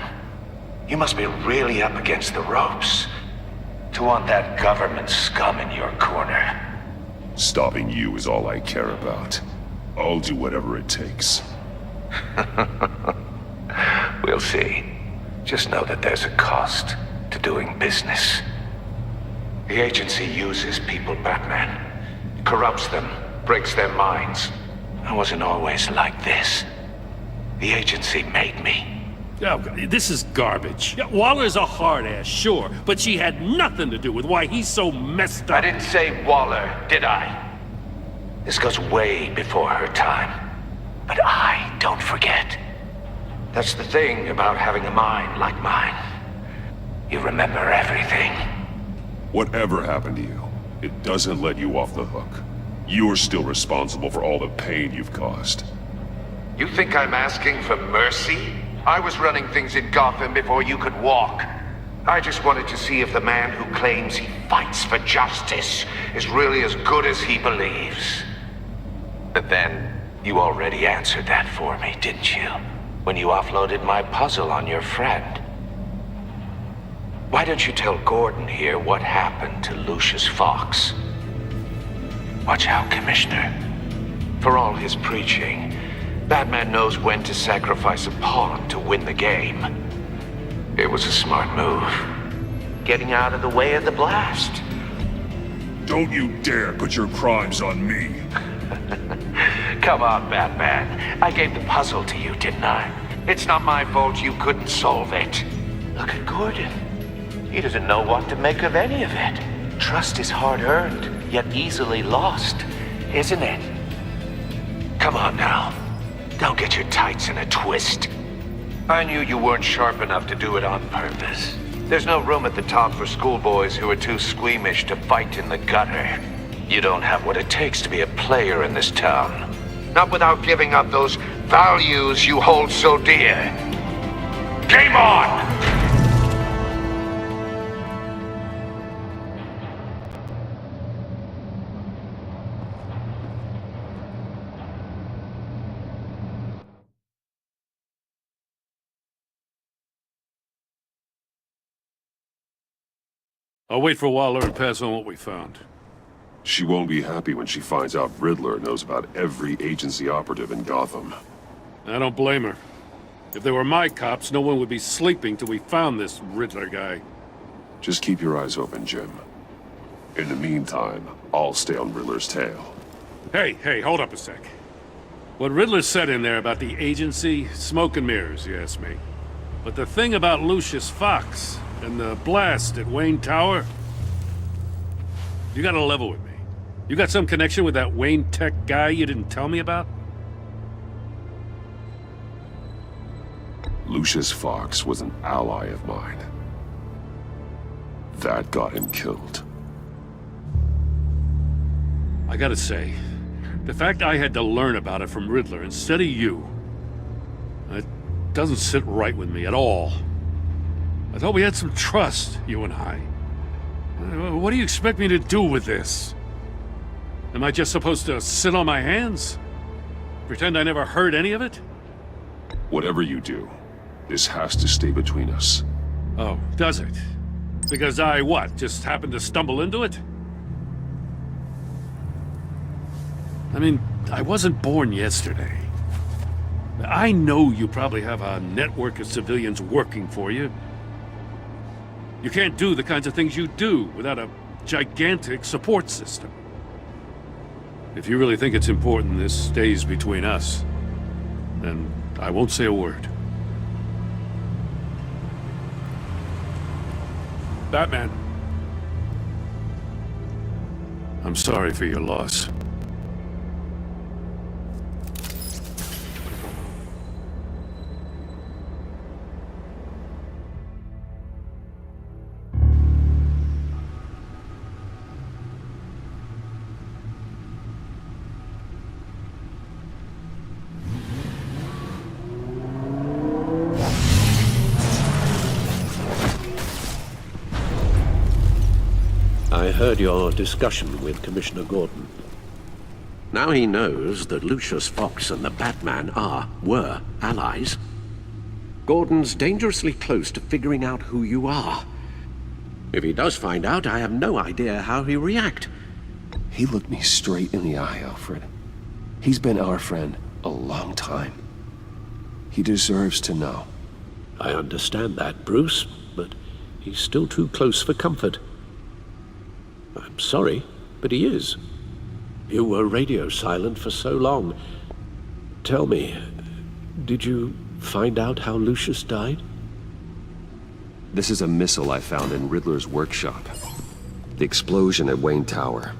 [SPEAKER 10] You must be really up against the ropes to want that government scum in your corner.
[SPEAKER 9] Stopping you is all I care about. I'll do whatever it takes.
[SPEAKER 10] We'll see. Just know that there's a cost to doing business. The agency uses people, Batman. Corrupts them, breaks their minds. I wasn't always like this. The agency made me.
[SPEAKER 3] Oh, this is garbage. Yeah, Waller's a hard ass, sure, but she had nothing to do with why he's so messed up.
[SPEAKER 10] I didn't say Waller, did I? This goes way before her time. But I don't forget. That's the thing about having a mind like mine. You remember everything.
[SPEAKER 9] Whatever happened to you, it doesn't let you off the hook. You're still responsible for all the pain you've caused.
[SPEAKER 10] You think I'm asking for mercy? I was running things in Gotham before you could walk. I just wanted to see if the man who claims he fights for justice is really as good as he believes. But then, you already answered that for me, didn't you? When you offloaded my puzzle on your friend. Why don't you tell Gordon here what happened to Lucius Fox? Watch out, Commissioner. For all his preaching, Batman knows when to sacrifice a pawn to win the game. It was a smart move. Getting out of the way of the blast.
[SPEAKER 9] Don't you dare put your crimes on me.
[SPEAKER 10] Come on, Batman. I gave the puzzle to you, didn't I? It's not my fault you couldn't solve it. Look at Gordon. He doesn't know what to make of any of it. Trust is hard-earned, yet easily lost, isn't it? Come on now. Don't get your tights in a twist. I knew you weren't sharp enough to do it on purpose. There's no room at the top for schoolboys who are too squeamish to fight in the gutter. You don't have what it takes to be a player in this town. Not without giving up those values you hold so dear. Game on!
[SPEAKER 3] I'll wait for Waller to pass on what we found.
[SPEAKER 9] She won't be happy when she finds out Riddler knows about every agency operative in Gotham.
[SPEAKER 3] I don't blame her. If they were my cops, no one would be sleeping till we found this Riddler guy.
[SPEAKER 9] Just keep your eyes open, Jim. In the meantime, I'll stay on Riddler's tail.
[SPEAKER 3] Hey, hold up a sec. What Riddler said in there about the agency, smoke and mirrors, you ask me. But the thing about Lucius Fox and the blast at Wayne Tower, you gotta level with me. You got some connection with that Wayne Tech guy you didn't tell me about?
[SPEAKER 9] Lucius Fox was an ally of mine. That got him killed.
[SPEAKER 3] I gotta say, the fact I had to learn about it from Riddler instead of you, it doesn't sit right with me at all. I thought we had some trust, you and I. What do you expect me to do with this? Am I just supposed to sit on my hands? Pretend I never heard any of it?
[SPEAKER 9] Whatever you do, this has to stay between us.
[SPEAKER 3] Oh, does it? Because I, what, just happened to stumble into it? I mean, I wasn't born yesterday. I know you probably have a network of civilians working for you. You can't do the kinds of things you do without a gigantic support system. If you really think it's important this stays between us, then I won't say a word. Batman. I'm sorry for your loss.
[SPEAKER 14] I heard your discussion with Commissioner Gordon. Now he knows that Lucius Fox and the Batman were allies. Gordon's dangerously close to figuring out who you are. If he does find out, I have no idea how he'll react.
[SPEAKER 1] He looked me straight in the eye, Alfred. He's been our friend a long time. He deserves to know.
[SPEAKER 14] I understand that, Bruce, but he's still too close for comfort. I'm sorry, but he is. You were radio silent for so long. Tell me, did you find out how Lucius died?
[SPEAKER 1] This is a missile I found in Riddler's workshop. The explosion at Wayne Tower.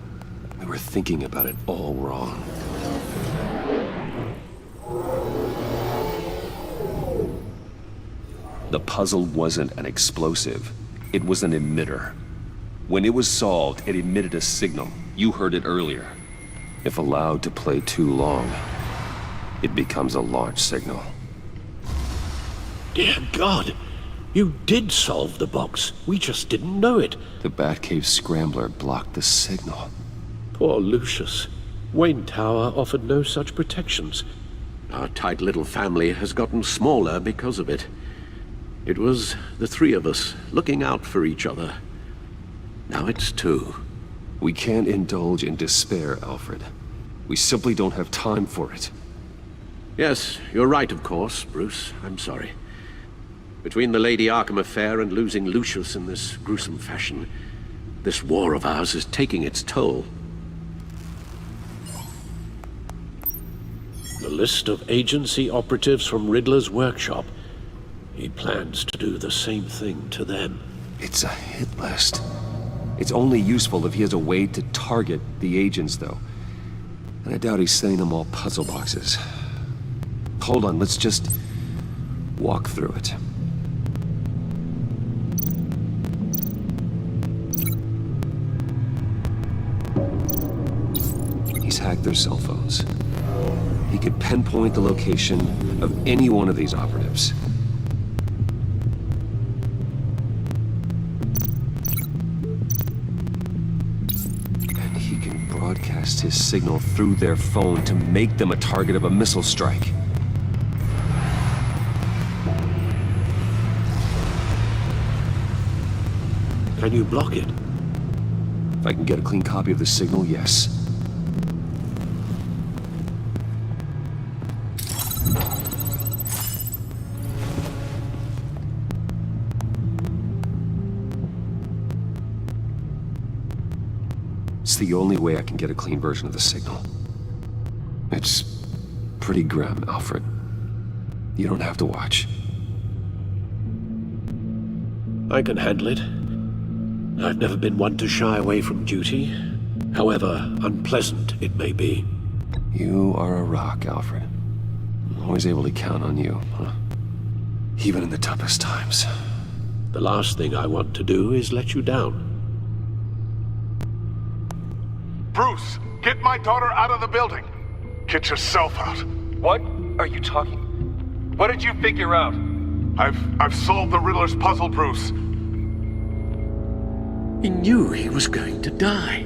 [SPEAKER 1] We were thinking about it all wrong. The puzzle wasn't an explosive. It was an emitter. When it was solved, it emitted a signal. You heard it earlier. If allowed to play too long, it becomes a launch signal.
[SPEAKER 14] Dear God! You did solve the box. We just didn't know it.
[SPEAKER 1] The Batcave scrambler blocked the signal.
[SPEAKER 14] Poor Lucius. Wayne Tower offered no such protections. Our tight little family has gotten smaller because of it. It was the three of us looking out for each other. Now it's two.
[SPEAKER 1] We can't indulge in despair, Alfred. We simply don't have time for it.
[SPEAKER 14] Yes, you're right, of course, Bruce. I'm sorry. Between the Lady Arkham affair and losing Lucius in this gruesome fashion, this war of ours is taking its toll. The list of agency operatives from Riddler's workshop. He plans to do the same thing to them.
[SPEAKER 1] It's a hit list. It's only useful if he has a way to target the agents, though. And I doubt he's sending them all puzzle boxes. Hold on, let's just walk through it. He's hacked their cell phones. He could pinpoint the location of any one of these operatives. And he can broadcast his signal through their phone to make them a target of a missile strike.
[SPEAKER 14] Can you block it?
[SPEAKER 1] If I can get a clean copy of the signal, yes. It's the only way I can get a clean version of the signal. It's pretty grim, Alfred. You don't have to watch.
[SPEAKER 14] I can handle it. I've never been one to shy away from duty, however unpleasant it may be.
[SPEAKER 1] You are a rock, Alfred. I'm always able to count on you, huh? Even in the toughest times.
[SPEAKER 14] The last thing I want to do is let you down.
[SPEAKER 13] Bruce, get my daughter out of the building. Get yourself out.
[SPEAKER 8] What are you talking? What did you figure out?
[SPEAKER 13] I've solved the Riddler's puzzle, Bruce.
[SPEAKER 14] He knew he was going to die.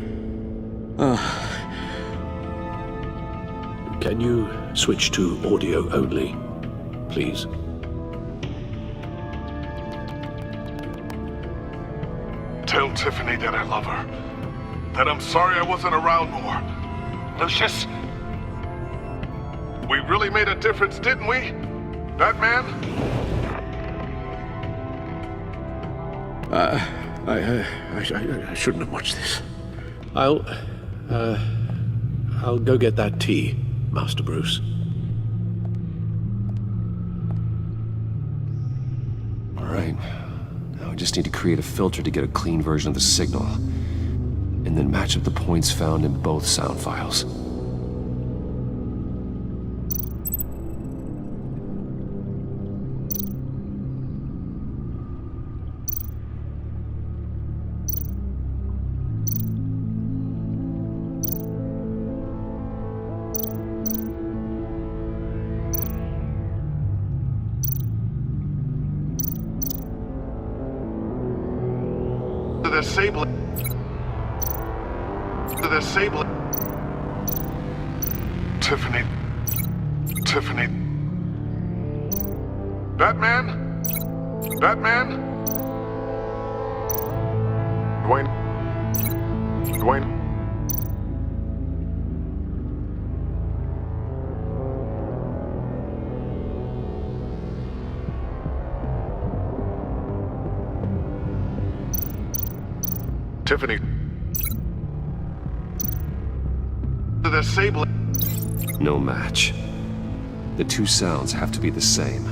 [SPEAKER 14] Can you switch to audio only, please?
[SPEAKER 13] Tell Tiffany that I love her. That I'm sorry I wasn't around more. Lucius, we really made a difference, didn't we? Batman?
[SPEAKER 14] I shouldn't have watched this. I'll go get that tea, Master Bruce.
[SPEAKER 1] All right. Now I just need to create a filter to get a clean version of the signal, and then match up the points found in both sound files.
[SPEAKER 13] Disable it. Disable it. Tiffany. Tiffany. Batman? Batman? Dwayne. Dwayne. Tiffany. Disable it.
[SPEAKER 1] No match. The two sounds have to be the same.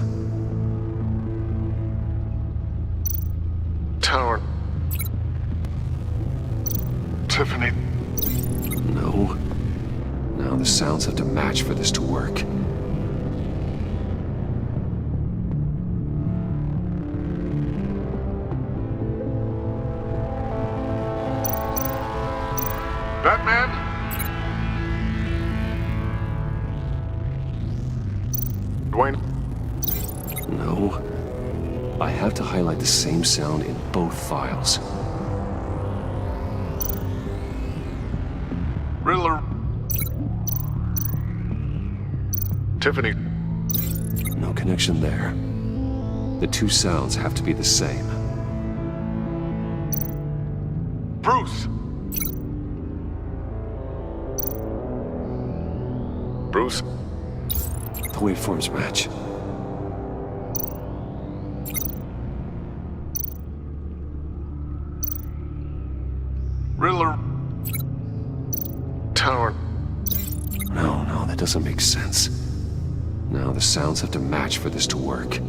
[SPEAKER 13] Tower. Tiffany.
[SPEAKER 1] No. Now the sounds have to match for this to work.
[SPEAKER 13] Batman? Dwayne?
[SPEAKER 1] No. I have to highlight the same sound in both files.
[SPEAKER 13] Riddler. Tiffany.
[SPEAKER 1] No connection there. The two sounds have to be the same.
[SPEAKER 13] Bruce. Bruce.
[SPEAKER 1] The waveforms match.
[SPEAKER 13] Riddler. Tower.
[SPEAKER 1] No, that doesn't make sense. Now the sounds have to match for this to work.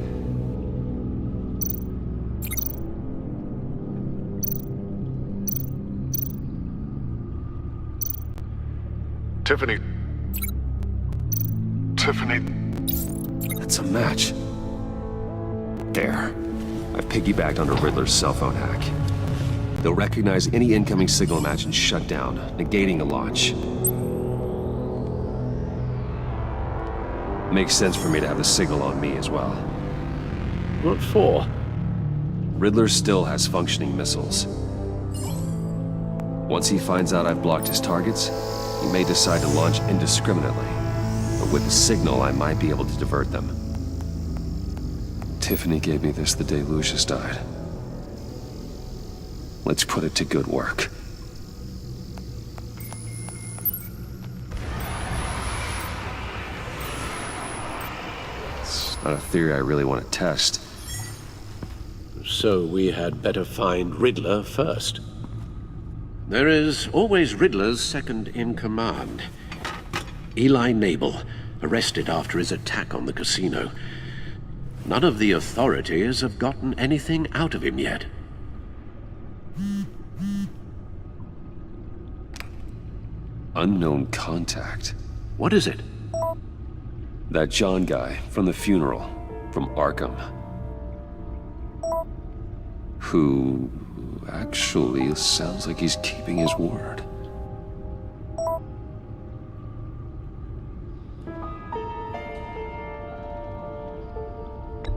[SPEAKER 13] Tiffany. Tiffany.
[SPEAKER 1] That's a match. There. I've piggybacked onto Riddler's cell phone hack. They'll recognize any incoming signal match and shut down, negating a launch. Makes sense for me to have the signal on me as well.
[SPEAKER 14] What for?
[SPEAKER 1] Riddler still has functioning missiles. Once he finds out I've blocked his targets, he may decide to launch indiscriminately. But with the signal, I might be able to divert them. Tiffany gave me this the day Lucius died. Let's put it to good work. It's not a theory I really want to test.
[SPEAKER 14] So we had better find Riddler first. There is always Riddler's second in command. Eli Nabel, arrested after his attack on the casino. None of the authorities have gotten anything out of him yet.
[SPEAKER 1] Unknown contact.
[SPEAKER 14] What is it?
[SPEAKER 1] That John guy from the funeral, from Arkham. Who actually sounds like he's keeping his word.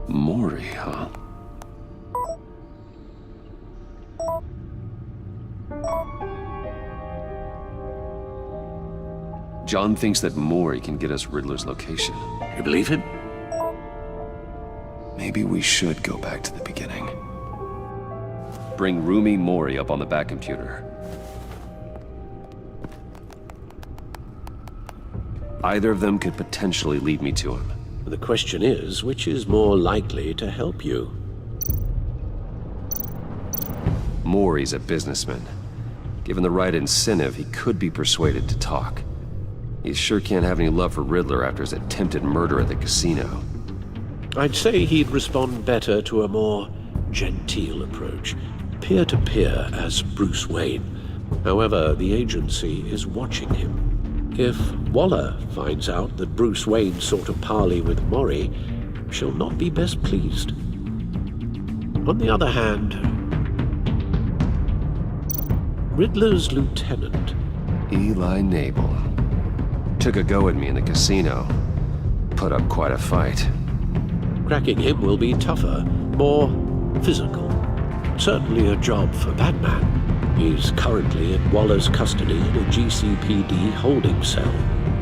[SPEAKER 1] Mori, huh? John thinks that Maury can get us Riddler's location.
[SPEAKER 14] You believe him?
[SPEAKER 1] Maybe we should go back to the beginning. Bring Rumi Maury up on the back computer. Either of them could potentially lead me to him.
[SPEAKER 14] The question is, which is more likely to help you?
[SPEAKER 1] Maury's a businessman. Given the right incentive, he could be persuaded to talk. He sure can't have any love for Riddler after his attempted murder at the casino.
[SPEAKER 14] I'd say he'd respond better to a more genteel approach. Peer-to-peer as Bruce Wayne. However, the agency is watching him. If Waller finds out that Bruce Wayne sought a parley with Maury, she'll not be best pleased. On the other hand, Riddler's lieutenant,
[SPEAKER 1] Eli Nabel, took a go at me in the casino. Put up quite a fight.
[SPEAKER 14] Cracking him will be tougher, more physical. Certainly a job for Batman. He's currently in Waller's custody in a GCPD holding cell.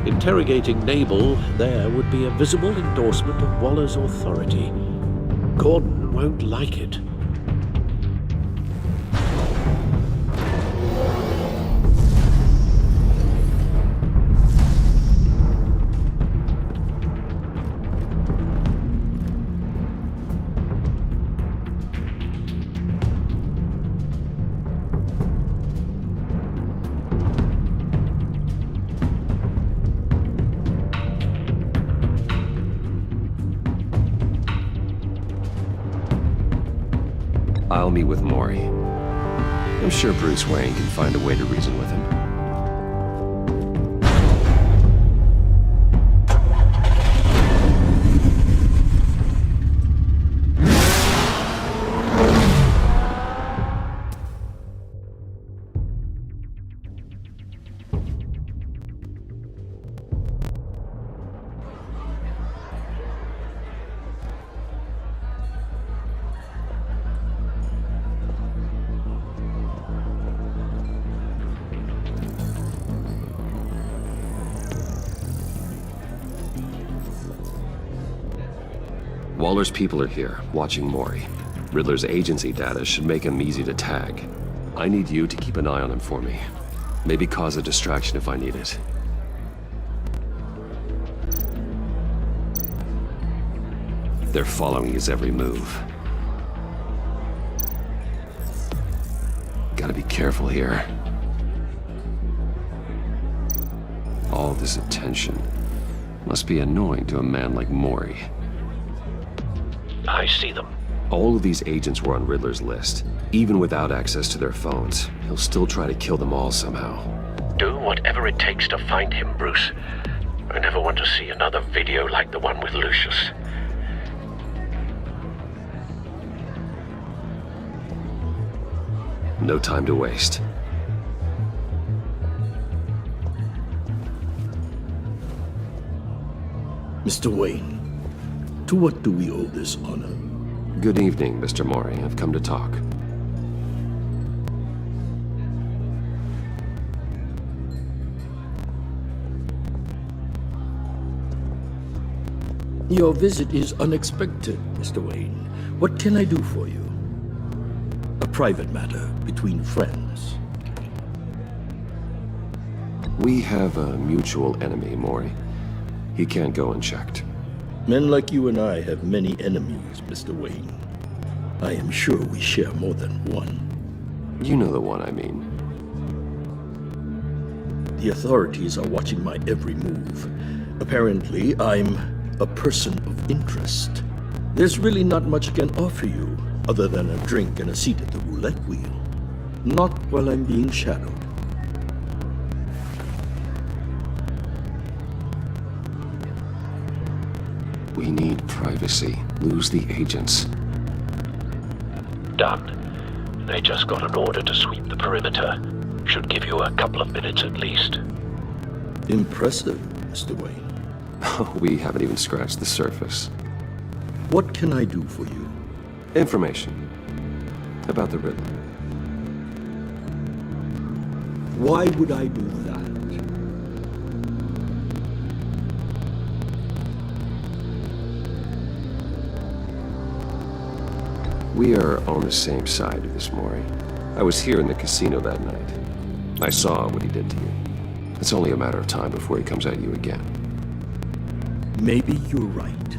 [SPEAKER 14] Interrogating Nabel there would be a visible endorsement of Waller's authority. Gordon won't like it.
[SPEAKER 1] I'll meet with Maury. I'm sure Bruce Wayne can find a way to reason with him. Waller's people are here, watching Maury. Riddler's agency data should make him easy to tag. I need you to keep an eye on him for me. Maybe cause a distraction if I need it. They're following his every move. Gotta be careful here. All this attention must be annoying to a man like Maury.
[SPEAKER 14] I see them.
[SPEAKER 1] All of these agents were on Riddler's list. Even without access to their phones, he'll still try to kill them all somehow.
[SPEAKER 14] Do whatever it takes to find him, Bruce. I never want to see another video like the one with Lucius.
[SPEAKER 1] No time to waste.
[SPEAKER 11] Mr. Wayne, to what do we owe this honor?
[SPEAKER 1] Good evening, Mr. Maury. I've come to talk.
[SPEAKER 11] Your visit is unexpected, Mr. Wayne. What can I do for you? A private matter between friends.
[SPEAKER 1] We have a mutual enemy, Maury. He can't go unchecked.
[SPEAKER 11] Men like you and I have many enemies, Mr. Wayne. I am sure we share more than one.
[SPEAKER 1] You know the one I mean.
[SPEAKER 11] The authorities are watching my every move. Apparently, I'm a person of interest. There's really not much I can offer you, other than a drink and a seat at the roulette wheel. Not while I'm being shadowed.
[SPEAKER 1] We need privacy. Lose the agents.
[SPEAKER 14] Done. They just got an order to sweep the perimeter. Should give you a couple of minutes at least.
[SPEAKER 11] Impressive, Mr. Wayne.
[SPEAKER 1] We haven't even scratched the surface.
[SPEAKER 11] What can I do for you?
[SPEAKER 1] Information. About the Riddler.
[SPEAKER 11] Why would I do that?
[SPEAKER 1] We are on the same side of this, Maury. I was here in the casino that night. I saw what he did to you. It's only a matter of time before he comes at you again.
[SPEAKER 11] Maybe you're right.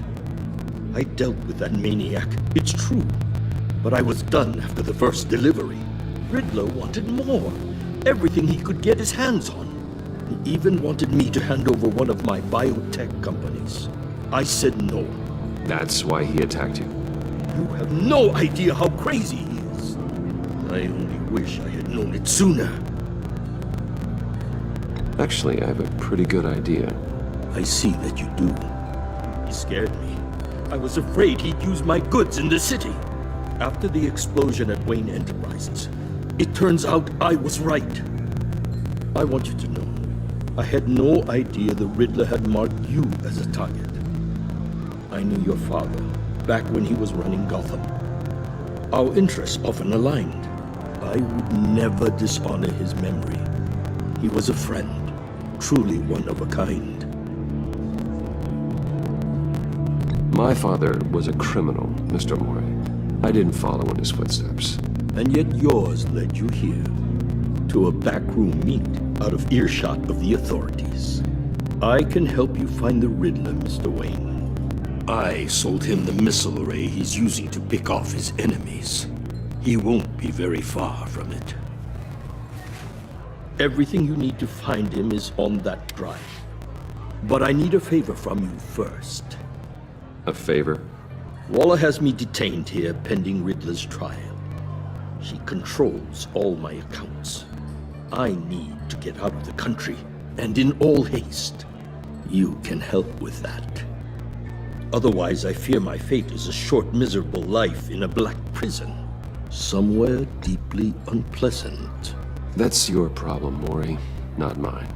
[SPEAKER 11] I dealt with that maniac, it's true. But I was done after the first delivery. Riddler wanted more. Everything he could get his hands on. He even wanted me to hand over one of my biotech companies. I said no.
[SPEAKER 1] That's why he attacked you?
[SPEAKER 11] You have no idea how crazy he is. I only wish I had known it sooner.
[SPEAKER 1] Actually, I have a pretty good idea.
[SPEAKER 11] I see that you do. He scared me. I was afraid he'd use my goods in the city. After the explosion at Wayne Enterprises, it turns out I was right. I want you to know, I had no idea the Riddler had marked you as a target. I knew your father back when he was running Gotham. Our interests often aligned. I would never dishonor his memory. He was a friend, truly one of a kind.
[SPEAKER 1] My father was a criminal, Mr. Maury. I didn't follow in his footsteps.
[SPEAKER 11] And yet yours led you here, to a backroom meet out of earshot of the authorities. I can help you find the Riddler, Mr. Wayne. I sold him the missile array he's using to pick off his enemies. He won't be very far from it. Everything you need to find him is on that drive. But I need a favor from you first.
[SPEAKER 1] A favor?
[SPEAKER 11] Waller has me detained here pending Riddler's trial. She controls all my accounts. I need to get out of the country, and in all haste. You can help with that. Otherwise, I fear my fate is a short, miserable life in a black prison. Somewhere deeply unpleasant.
[SPEAKER 1] That's your problem, Maury, not mine.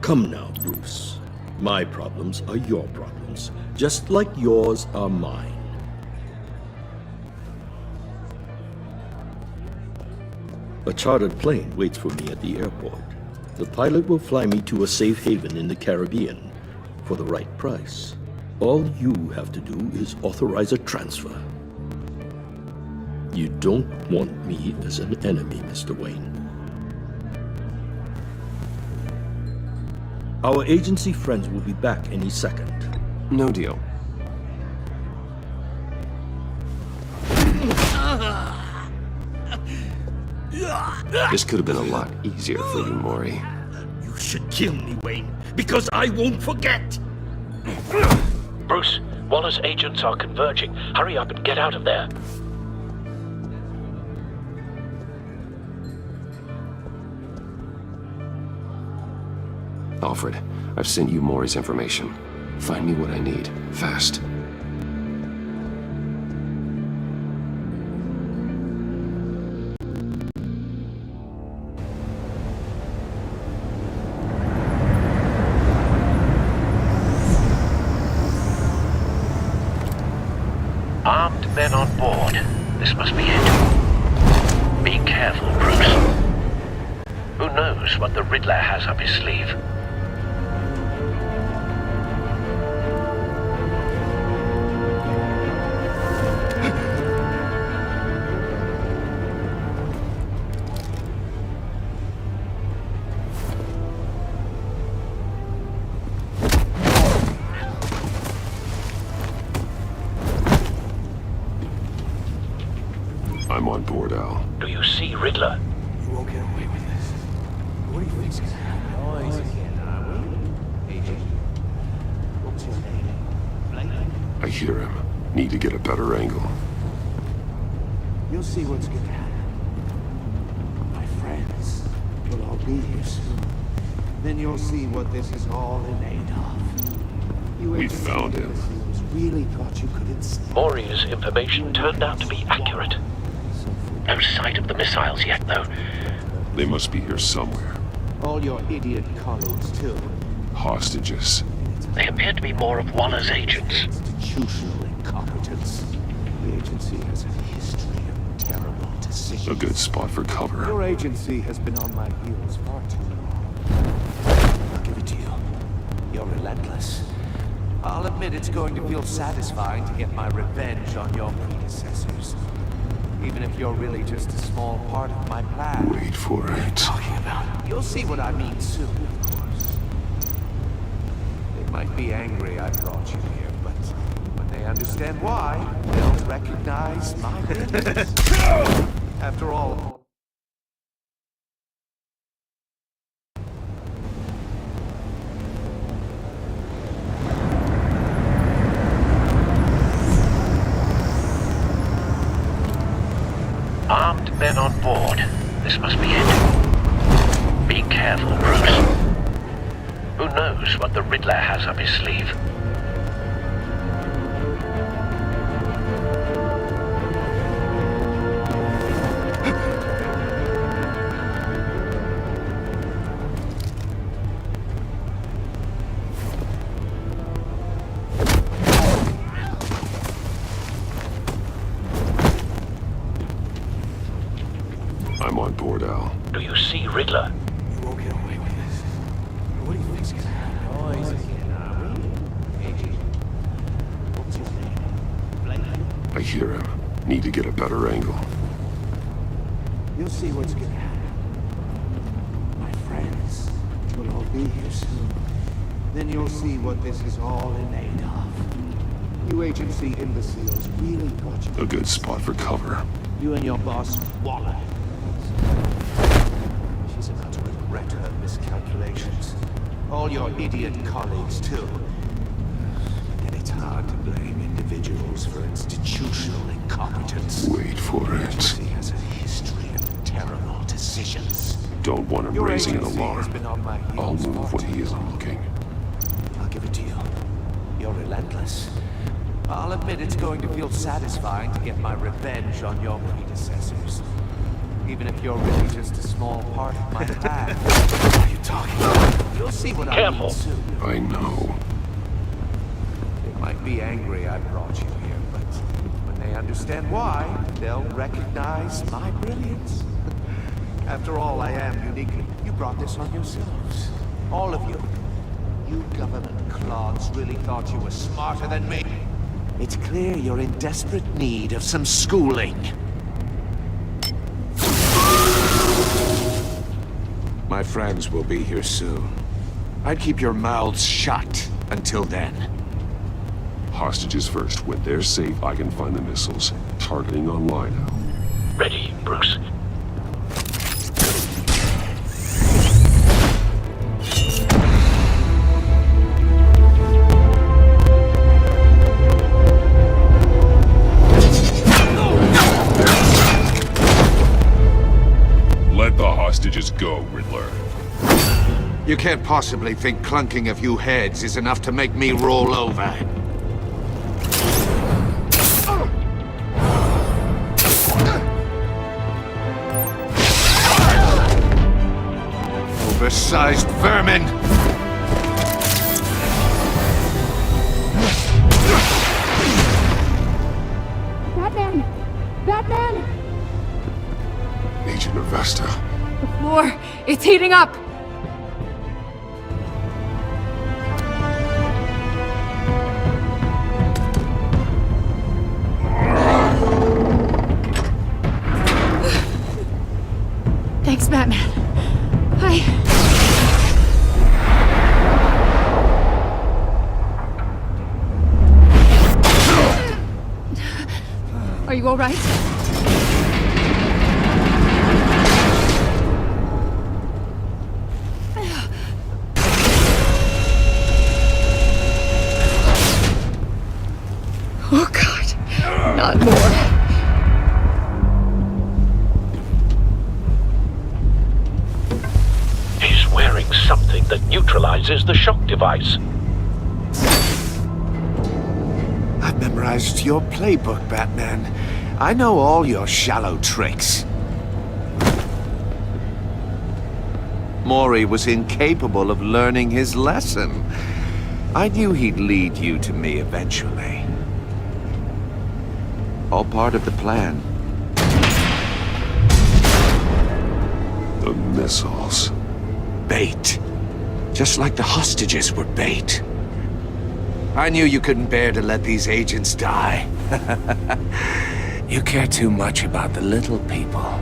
[SPEAKER 11] Come now, Bruce. My problems are your problems, just like yours are mine. A chartered plane waits for me at the airport. The pilot will fly me to a safe haven in the Caribbean for the right price. All you have to do is authorize a transfer. You don't want me as an enemy, Mr. Wayne. Our agency friends will be back any second.
[SPEAKER 1] No deal. This could have been a lot easier for you, Maury.
[SPEAKER 11] You should kill me, Wayne, because I won't forget!
[SPEAKER 4] Bruce, Waller's agents are converging. Hurry up and get out of there.
[SPEAKER 1] Alfred, I've sent you Maury's information. Find me what I need, fast.
[SPEAKER 4] Armed men on board. This must be it. Be careful, Bruce. Who knows what the Riddler has up his sleeve?
[SPEAKER 1] I'm on board, Al.
[SPEAKER 4] Do you see Riddler?
[SPEAKER 21] You won't get away with this. What do you think's gonna happen? Noise again, are we? AJ, what's your name?
[SPEAKER 1] I hear him. Need to get a better angle.
[SPEAKER 5] You'll see what's gonna happen. My friends will all be here soon. Then you'll see what this is all in aid of.
[SPEAKER 1] We found him.
[SPEAKER 5] Really thought you could instead.
[SPEAKER 4] Maury's information turned out to be accurate. No sight of the missiles yet, though.
[SPEAKER 1] They must be here somewhere.
[SPEAKER 5] All your idiot colleagues, too.
[SPEAKER 1] Hostages.
[SPEAKER 4] They appear to be more of Waller's agents.
[SPEAKER 5] Institutional incompetence. The agency has a history of terrible decisions.
[SPEAKER 1] A good spot for cover.
[SPEAKER 5] Your agency has been on my heels far too long. I'll give it to you. You're relentless. I'll admit admit it's going to feel satisfying to get my revenge on your predecessors. Even if you're really just a small part of my plan.
[SPEAKER 13] Wait for it.
[SPEAKER 5] Talking about? You'll see what I mean soon, of course. They might be angry I brought you here, but when they understand why, they'll recognize my brilliance. After all,
[SPEAKER 4] armed men on board. This must be it. Be careful, Bruce. Who knows what the Riddler has up his sleeve?
[SPEAKER 1] I'm on board, Al.
[SPEAKER 4] Do you see Riddler?
[SPEAKER 5] you won't get away with this. What do you think's gonna happen? Oh, he's what's his name?
[SPEAKER 1] I hear him. Need to get a better angle.
[SPEAKER 5] You'll see what's gonna happen. My friends will all be here soon. Then you'll see what this is all in aid of. You agency imbeciles really got you.
[SPEAKER 1] A good spot for cover.
[SPEAKER 5] You and your boss, Waller. She's about to regret her miscalculations. All your idiot colleagues, too. And it's hard to blame individuals for institutional incompetence.
[SPEAKER 1] Wait for it.
[SPEAKER 5] She has a history of terrible decisions.
[SPEAKER 1] Don't want him
[SPEAKER 5] Your
[SPEAKER 1] raising an
[SPEAKER 5] agency
[SPEAKER 1] alarm.
[SPEAKER 5] has been on my
[SPEAKER 1] I'll
[SPEAKER 5] heels
[SPEAKER 1] move
[SPEAKER 5] far
[SPEAKER 1] when
[SPEAKER 5] too
[SPEAKER 1] he isn't
[SPEAKER 5] long.
[SPEAKER 1] looking.
[SPEAKER 5] I'll give it to you. You're relentless. I'll admit it's going to feel satisfying to get my revenge on your predecessors. Even if you're really just a small part of my plan. What are you talking about? You'll see what I mean soon.
[SPEAKER 1] I know.
[SPEAKER 5] They might be angry I brought you here, but when they understand why, they'll recognize my brilliance. After all, I am uniquely. You brought this on yourselves. All of you. You government clods really thought you were smarter than me. It's clear you're in desperate need of some schooling.
[SPEAKER 7] My friends will be here soon. I'd keep your mouths shut until then.
[SPEAKER 1] Hostages first. When they're safe, I can find the missiles. Targeting online now.
[SPEAKER 4] Ready, Bruce.
[SPEAKER 9] Let the hostages go, Riddler.
[SPEAKER 7] You can't possibly think clunking a few heads is enough to make me roll over. Oversized vermin!
[SPEAKER 15] Batman! Batman!
[SPEAKER 1] Agent Avesta.
[SPEAKER 15] The floor, it's heating up! Thanks, Batman. Are you all right? Oh, God. Not more.
[SPEAKER 4] He's wearing something that neutralizes the shock device.
[SPEAKER 5] I've memorized your playbook, Batman. I know all your shallow tricks. Mori was incapable of learning his lesson. I knew he'd lead you to me eventually. All part of the plan.
[SPEAKER 1] The missiles.
[SPEAKER 7] Bait. Just like the hostages were bait. I knew you couldn't bear to let these agents die. You care too much about the little people.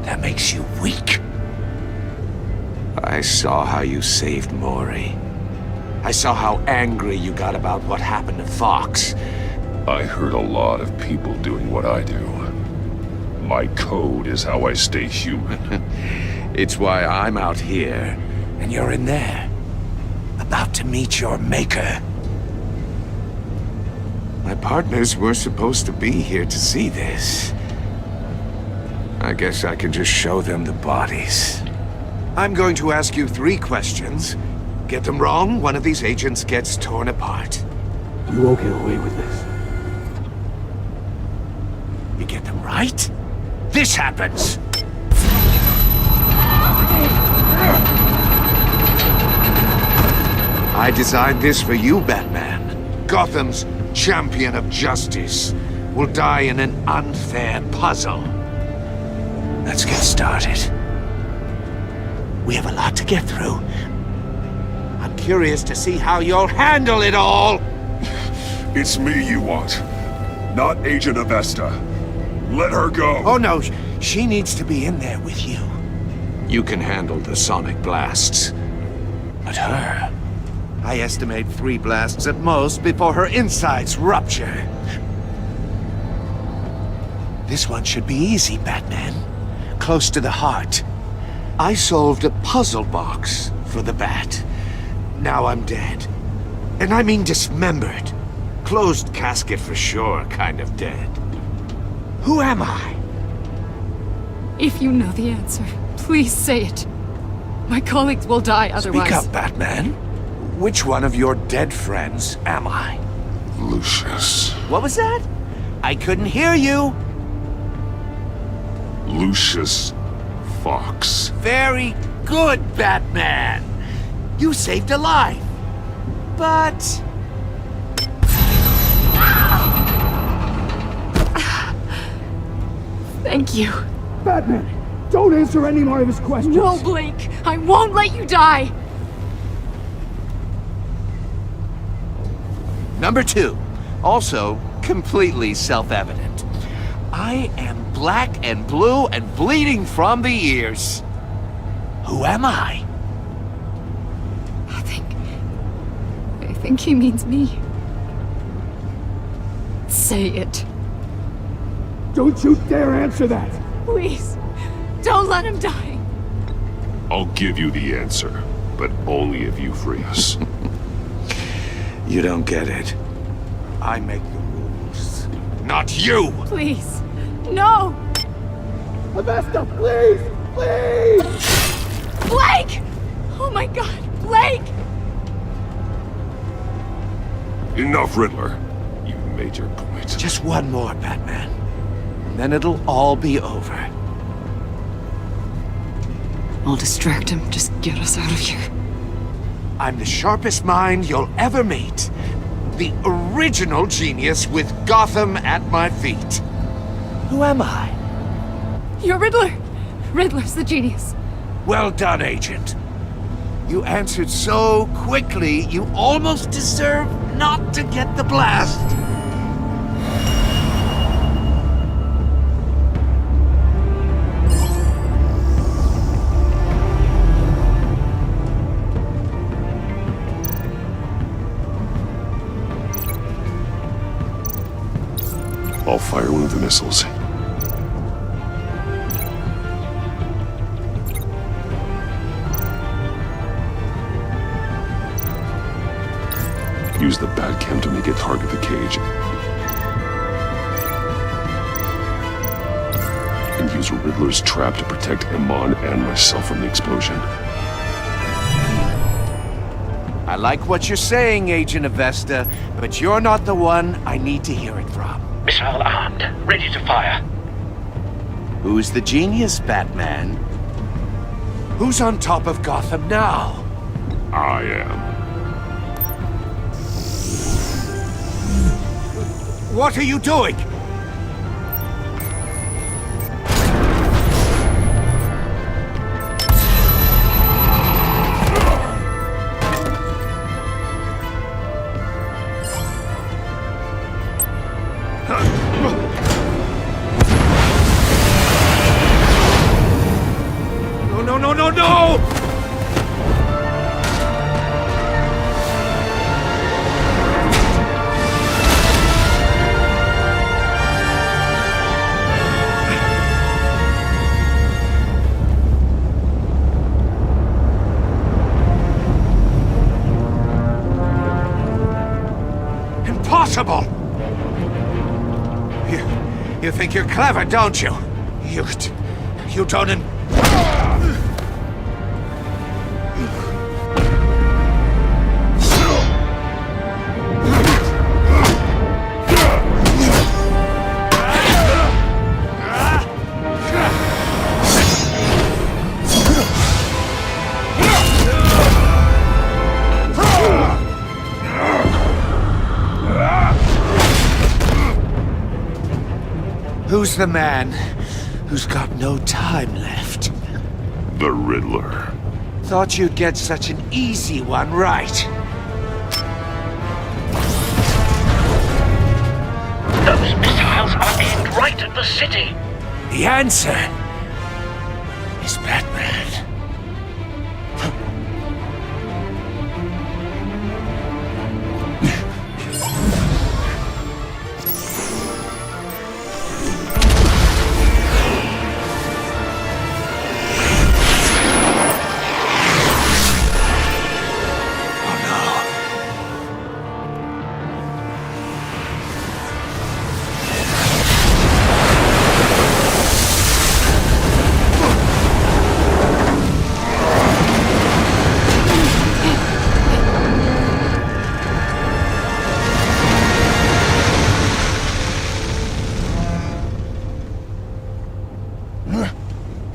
[SPEAKER 7] That makes you weak. I saw how you saved Maury. I saw how angry you got about what happened to Fox.
[SPEAKER 9] I heard a lot of people doing what I do. My code is how I stay human.
[SPEAKER 7] It's why I'm out here, and you're in there. About to meet your maker. My partners were supposed to be here to see this. I guess I can just show them the bodies. I'm going to ask you 3 questions. Get them wrong, one of these agents gets torn apart.
[SPEAKER 5] You won't get away with this.
[SPEAKER 7] You get them right, this happens! I designed this for you, Batman. Gotham's champion of justice will die in an unfair puzzle. Let's get started. We have a lot to get through. I'm curious to see how you'll handle it all!
[SPEAKER 9] It's me you want, not Agent Avesta. Let her go!
[SPEAKER 7] Oh no, she needs to be in there with you. You can handle the sonic blasts. But her... I estimate 3 blasts at most before her insides rupture. This one should be easy, Batman. Close to the heart. I solved a puzzle box for the Bat. Now I'm dead. And I mean dismembered. Closed casket for sure, kind of dead. Who am I?
[SPEAKER 15] If you know the answer, please say it. My colleagues will die otherwise.
[SPEAKER 7] Speak up, Batman. Which one of your dead friends am I?
[SPEAKER 9] Lucius.
[SPEAKER 7] What was that? I couldn't hear you.
[SPEAKER 9] Lucius Fox.
[SPEAKER 7] Very good, Batman. You saved a life. But...
[SPEAKER 15] Thank you.
[SPEAKER 5] Batman, don't answer any more of his questions.
[SPEAKER 15] No, Blake. I won't let you die.
[SPEAKER 7] Number 2, also completely self-evident. I am black and blue and bleeding from the ears. Who am I?
[SPEAKER 15] I think he means me. Say it.
[SPEAKER 5] Don't you dare answer that!
[SPEAKER 15] Please, don't let him die.
[SPEAKER 9] I'll give you the answer, but only if you free us.
[SPEAKER 7] You don't get it. I make the rules, not you!
[SPEAKER 15] Please, no!
[SPEAKER 5] Avesta, please! Please!
[SPEAKER 15] Blake! Oh my God, Blake!
[SPEAKER 9] Enough, Riddler. You made your point.
[SPEAKER 7] Just one more, Batman. And then it'll all be over.
[SPEAKER 12] I'll distract him. Just get us out of here.
[SPEAKER 7] I'm the sharpest mind you'll ever meet. The original genius with Gotham at my feet. Who am I?
[SPEAKER 15] You're Riddler. Riddler's the genius.
[SPEAKER 7] Well done, Agent. You answered so quickly, you almost deserve not to get the blast.
[SPEAKER 9] I'll fire one of the missiles. Use the Batcam to make it target the cage. And use Riddler's trap to protect Iman and myself from the explosion.
[SPEAKER 7] I like what you're saying, Agent Avesta, but you're not the one I need to hear it from.
[SPEAKER 10] Missile armed, ready to fire.
[SPEAKER 7] Who's the genius, Batman? Who's on top of Gotham now?
[SPEAKER 9] I am.
[SPEAKER 7] What are you doing? impossible! You think you're clever, don't you? You don't... Who's the man who's got no time left?
[SPEAKER 9] The Riddler.
[SPEAKER 7] Thought you'd get such an easy one right.
[SPEAKER 4] Those missiles are aimed right at the city.
[SPEAKER 7] The answer is Batman.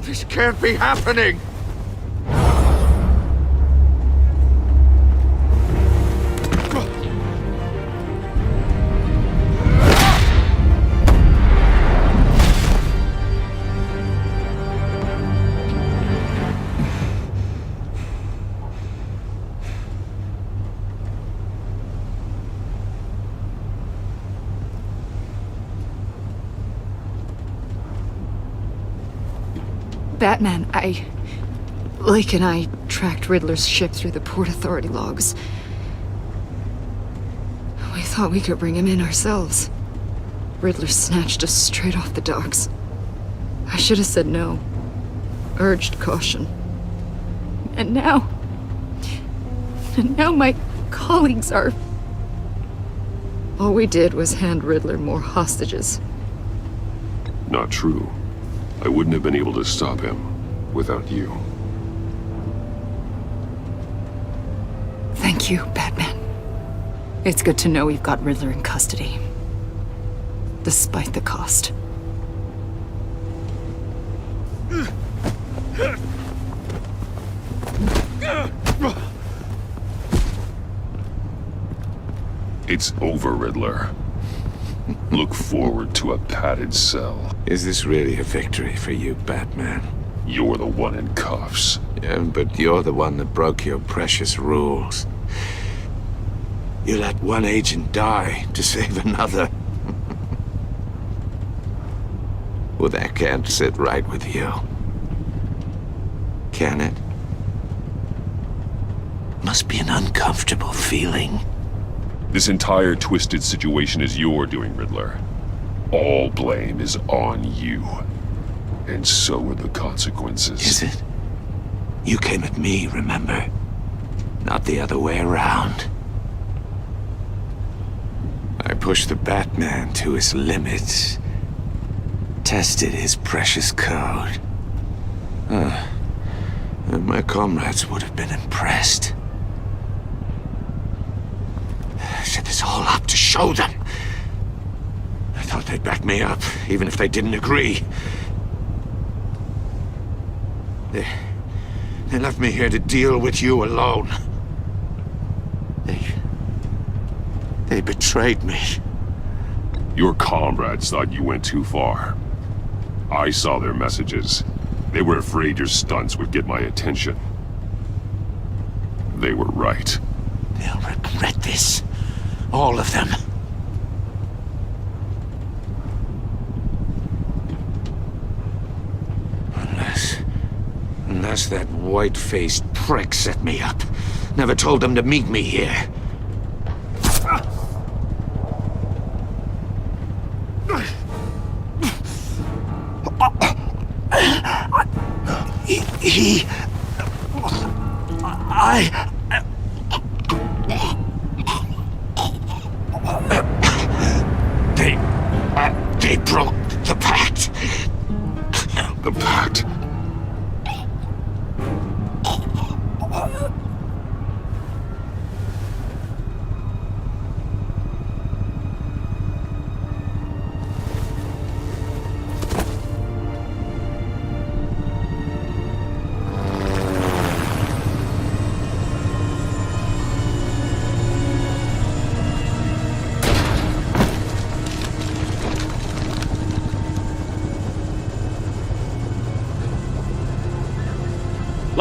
[SPEAKER 7] This can't be happening!
[SPEAKER 15] Batman, Lake and I tracked Riddler's ship through the Port Authority logs. We thought we could bring him in ourselves. Riddler snatched us straight off the docks. I should have said no. Urged caution. And now my colleagues are... All we did was hand Riddler more hostages.
[SPEAKER 9] Not true. I wouldn't have been able to stop him without you.
[SPEAKER 15] Thank you, Batman. It's good to know we've got Riddler in custody. Despite the cost.
[SPEAKER 9] It's over, Riddler. Look forward to a padded cell.
[SPEAKER 7] Is this really a victory for you, Batman?
[SPEAKER 9] You're the one in cuffs.
[SPEAKER 7] Yeah, but you're the one that broke your precious rules. You let one agent die to save another. Well, that can't sit right with you. Can it? Must be an uncomfortable feeling.
[SPEAKER 9] This entire twisted situation is your doing, Riddler. All blame is on you. And so are the consequences.
[SPEAKER 7] Is it? You came at me, remember? Not the other way around. I pushed the Batman to his limits. Tested his precious code. And my comrades would have been impressed. Set this all up to show them. I thought they'd back me up, even if they didn't agree. They left me here to deal with you alone. They betrayed me.
[SPEAKER 9] Your comrades thought you went too far. I saw their messages. They were afraid your stunts would get my attention. They were right.
[SPEAKER 7] They'll regret this. All of them. Unless that white-faced prick set me up. Never told them to meet me here.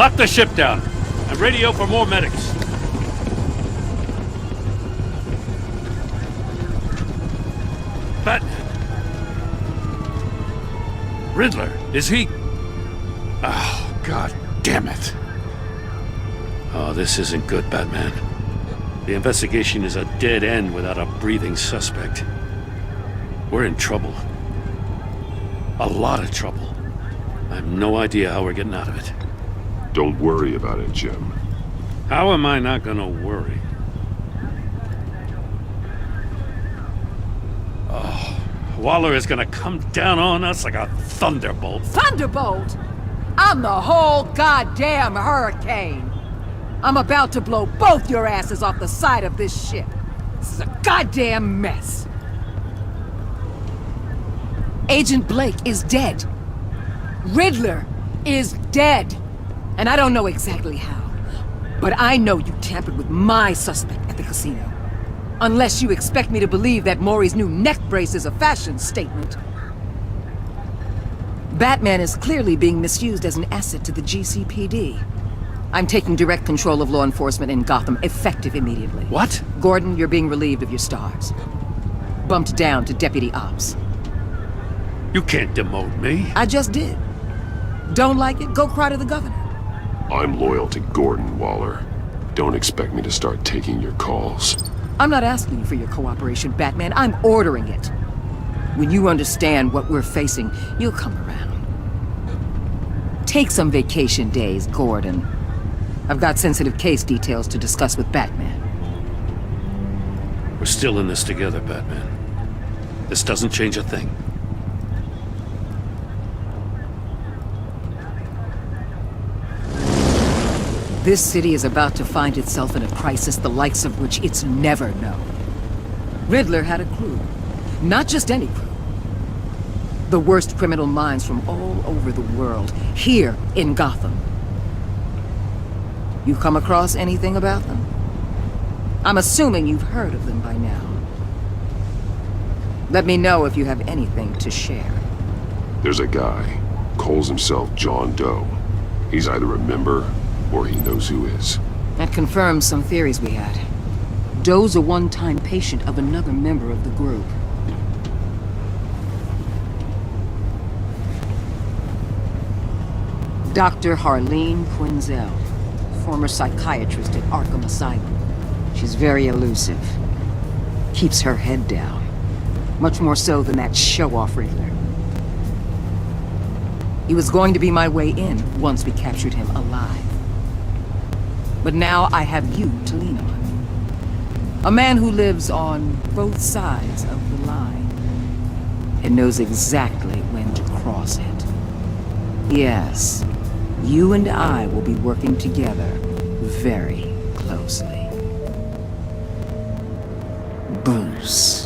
[SPEAKER 3] Lock the ship down and radio for more medics. But Riddler, is he? Oh, God damn it. Oh, this isn't good, Batman. The investigation is a dead end without a breathing suspect. We're in trouble. A lot of trouble. I have no idea how we're getting out of it.
[SPEAKER 9] Don't worry about it, Jim.
[SPEAKER 3] How am I not gonna worry? Oh, Waller is gonna come down on us like a thunderbolt.
[SPEAKER 16] Thunderbolt? I'm the whole goddamn hurricane. I'm about to blow both your asses off the side of this ship. This is a goddamn mess. Agent Blake is dead. Riddler is dead. And I don't know exactly how. But I know you tampered with my suspect at the casino. Unless you expect me to believe that Maury's new neck brace is a fashion statement. Batman is clearly being misused as an asset to the GCPD. I'm taking direct control of law enforcement in Gotham, effective immediately.
[SPEAKER 3] What?
[SPEAKER 16] Gordon, you're being relieved of your stars. Bumped down to Deputy Ops.
[SPEAKER 3] You can't demote me.
[SPEAKER 16] I just did. Don't like it? Go cry to the governor.
[SPEAKER 9] I'm loyal to Gordon, Waller. Don't expect me to start taking your calls.
[SPEAKER 16] I'm not asking you for your cooperation, Batman. I'm ordering it. When you understand what we're facing, you'll come around. Take some vacation days, Gordon. I've got sensitive case details to discuss with Batman.
[SPEAKER 3] We're still in this together, Batman. This doesn't change a thing.
[SPEAKER 16] This city is about to find itself in a crisis the likes of which it's never known. Riddler had a crew. Not just any crew. The worst criminal minds from all over the world, here in Gotham. You come across anything about them? I'm assuming you've heard of them by now. Let me know if you have anything to share.
[SPEAKER 9] There's a guy, calls himself John Doe. He's either a member or he knows who is.
[SPEAKER 16] That confirms some theories we had. Doe's a one-time patient of another member of the group. Dr. Harleen Quinzel, former psychiatrist at Arkham Asylum. She's very elusive. Keeps her head down. Much more so than that show-off Riddler. He was going to be my way in once we captured him alive. But now I have you to lean on. A man who lives on both sides of the line and knows exactly when to cross it. Yes, you and I will be working together very closely. Bruce.